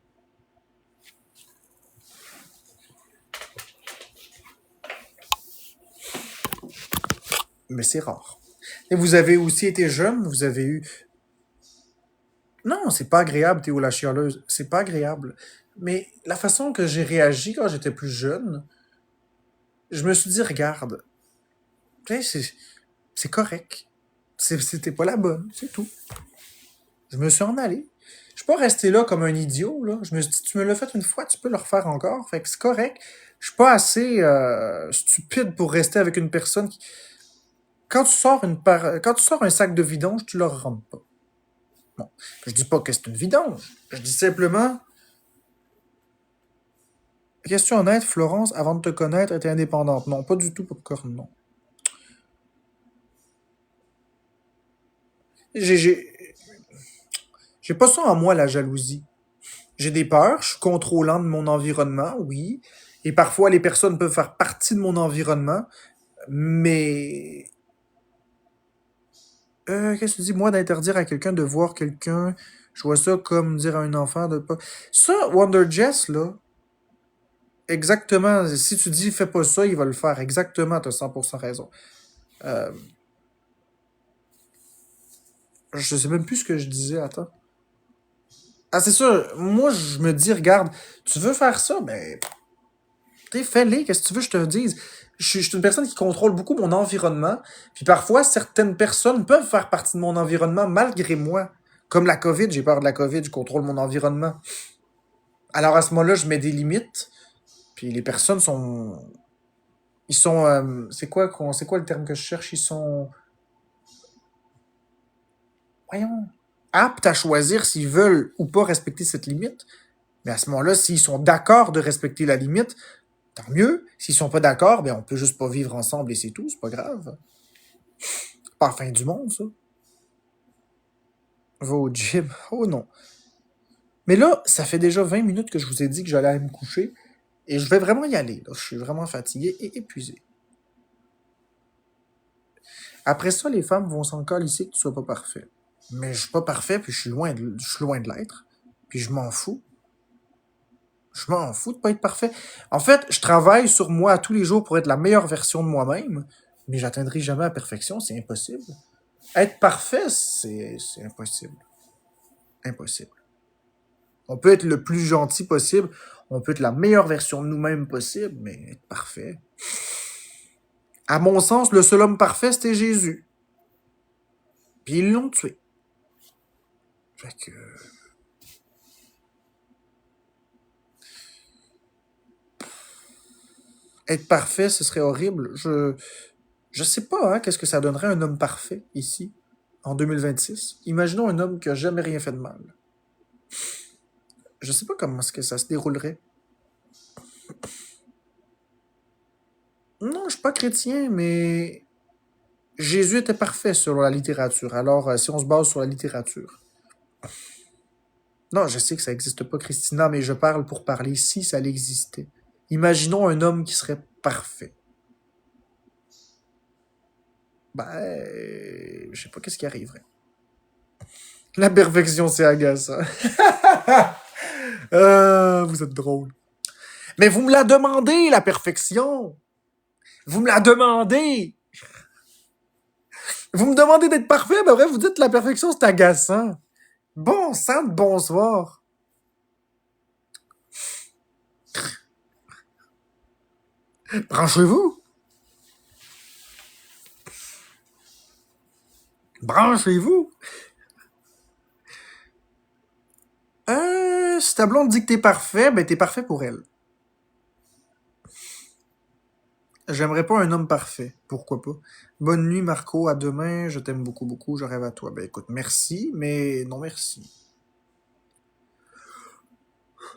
Mais c'est rare. Et vous avez aussi été jeune, vous avez eu... Non, c'est pas agréable, Théo la chialeuse. C'est pas agréable. Mais la façon que j'ai réagi quand j'étais plus jeune, je me suis dit, regarde, tu sais, c'est correct. C'était pas la bonne, c'est tout. Je me suis en allé. Je suis pas resté là comme un idiot, là. Je me suis dit, tu me l'as fait une fois, tu peux le refaire encore. Fait que c'est correct. Je suis pas assez stupide pour rester avec une personne qui... Quand tu sors un sac de vidange, tu le rentres pas. Bon. Je dis pas que c'est une vidange. Je dis simplement... Question honnête, Florence, avant de te connaître, était indépendante. Non, pas du tout, Popcorn, non. J'ai pas ça en moi, la jalousie. J'ai des peurs, je suis contrôlant de mon environnement, oui. Et parfois, les personnes peuvent faire partie de mon environnement. Mais... qu'est-ce que tu dis? Moi, d'interdire à quelqu'un de voir quelqu'un, je vois ça comme dire à un enfant de pas... Ça, Wonder Jess, là, exactement, si tu dis fais pas ça, il va le faire. Exactement, t'as 100% raison. Je sais même plus ce que je disais, attends. Ah, c'est ça, moi, je me dis, regarde, tu veux faire ça, ben, fais-le, qu'est-ce que tu veux que je te dise? Je suis une personne qui contrôle beaucoup mon environnement, puis parfois, certaines personnes peuvent faire partie de mon environnement malgré moi. Comme la COVID, j'ai peur de la COVID, je contrôle mon environnement. Alors, à ce moment-là, je mets des limites, puis les personnes sont... Ils sont... c'est quoi le terme que je cherche? Ils sont... Voyons... aptes à choisir s'ils veulent ou pas respecter cette limite. Mais à ce moment-là, s'ils sont d'accord de respecter la limite, tant mieux. S'ils sont pas d'accord, ben on peut juste pas vivre ensemble et c'est tout, c'est pas grave. Pas la fin du monde, ça. Va au gym. Oh non. Mais là, ça fait déjà 20 minutes que je vous ai dit que j'allais aller me coucher. Et je vais vraiment y aller. Là. Je suis vraiment fatigué et épuisé. Après ça, les femmes vont s'en calisser que tu sois pas parfait. Mais je suis pas parfait, puis je suis loin de l'être. Puis je m'en fous. Je m'en fous de pas être parfait. En fait, je travaille sur moi tous les jours pour être la meilleure version de moi-même, mais j'atteindrai jamais la perfection, c'est impossible. Être parfait, c'est impossible. Impossible. On peut être le plus gentil possible, on peut être la meilleure version de nous-mêmes possible, mais être parfait... À mon sens, le seul homme parfait, c'était Jésus. Puis ils l'ont tué. Fait que... Être parfait, ce serait horrible. Je sais pas, hein, qu'est-ce que ça donnerait un homme parfait, ici, en 2026. Imaginons un homme qui a jamais rien fait de mal. Je sais pas comment est-ce que ça se déroulerait. Non, je suis pas chrétien, mais... Jésus était parfait selon la littérature. Alors, si on se base sur la littérature... Non, je sais que ça n'existe pas, Christina, mais je parle pour parler si ça l'existait. Imaginons un homme qui serait parfait. Ben, je sais pas qu'est-ce qui arriverait. La perfection, c'est agaçant. Vous êtes drôle. Mais vous me la demandez, la perfection. Vous me la demandez. Vous me demandez d'être parfait, ben bref, vous dites la perfection, c'est agaçant. Bon sang de bonsoir. Branchez-vous. Branchez-vous. Si ta blonde dit que t'es parfait, ben t'es parfait pour elle. J'aimerais pas un homme parfait. Pourquoi pas? Bonne nuit, Marco. À demain. Je t'aime beaucoup, beaucoup. Je rêve à toi. Ben écoute, merci, mais non merci.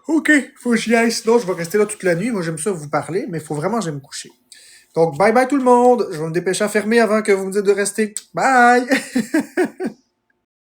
Ok, faut que j'y aille. Sinon, je vais rester là toute la nuit. Moi, j'aime ça vous parler, mais faut vraiment que j'aille me coucher. Donc, bye bye tout le monde. Je vais me dépêcher à fermer avant que vous me dites de rester. Bye!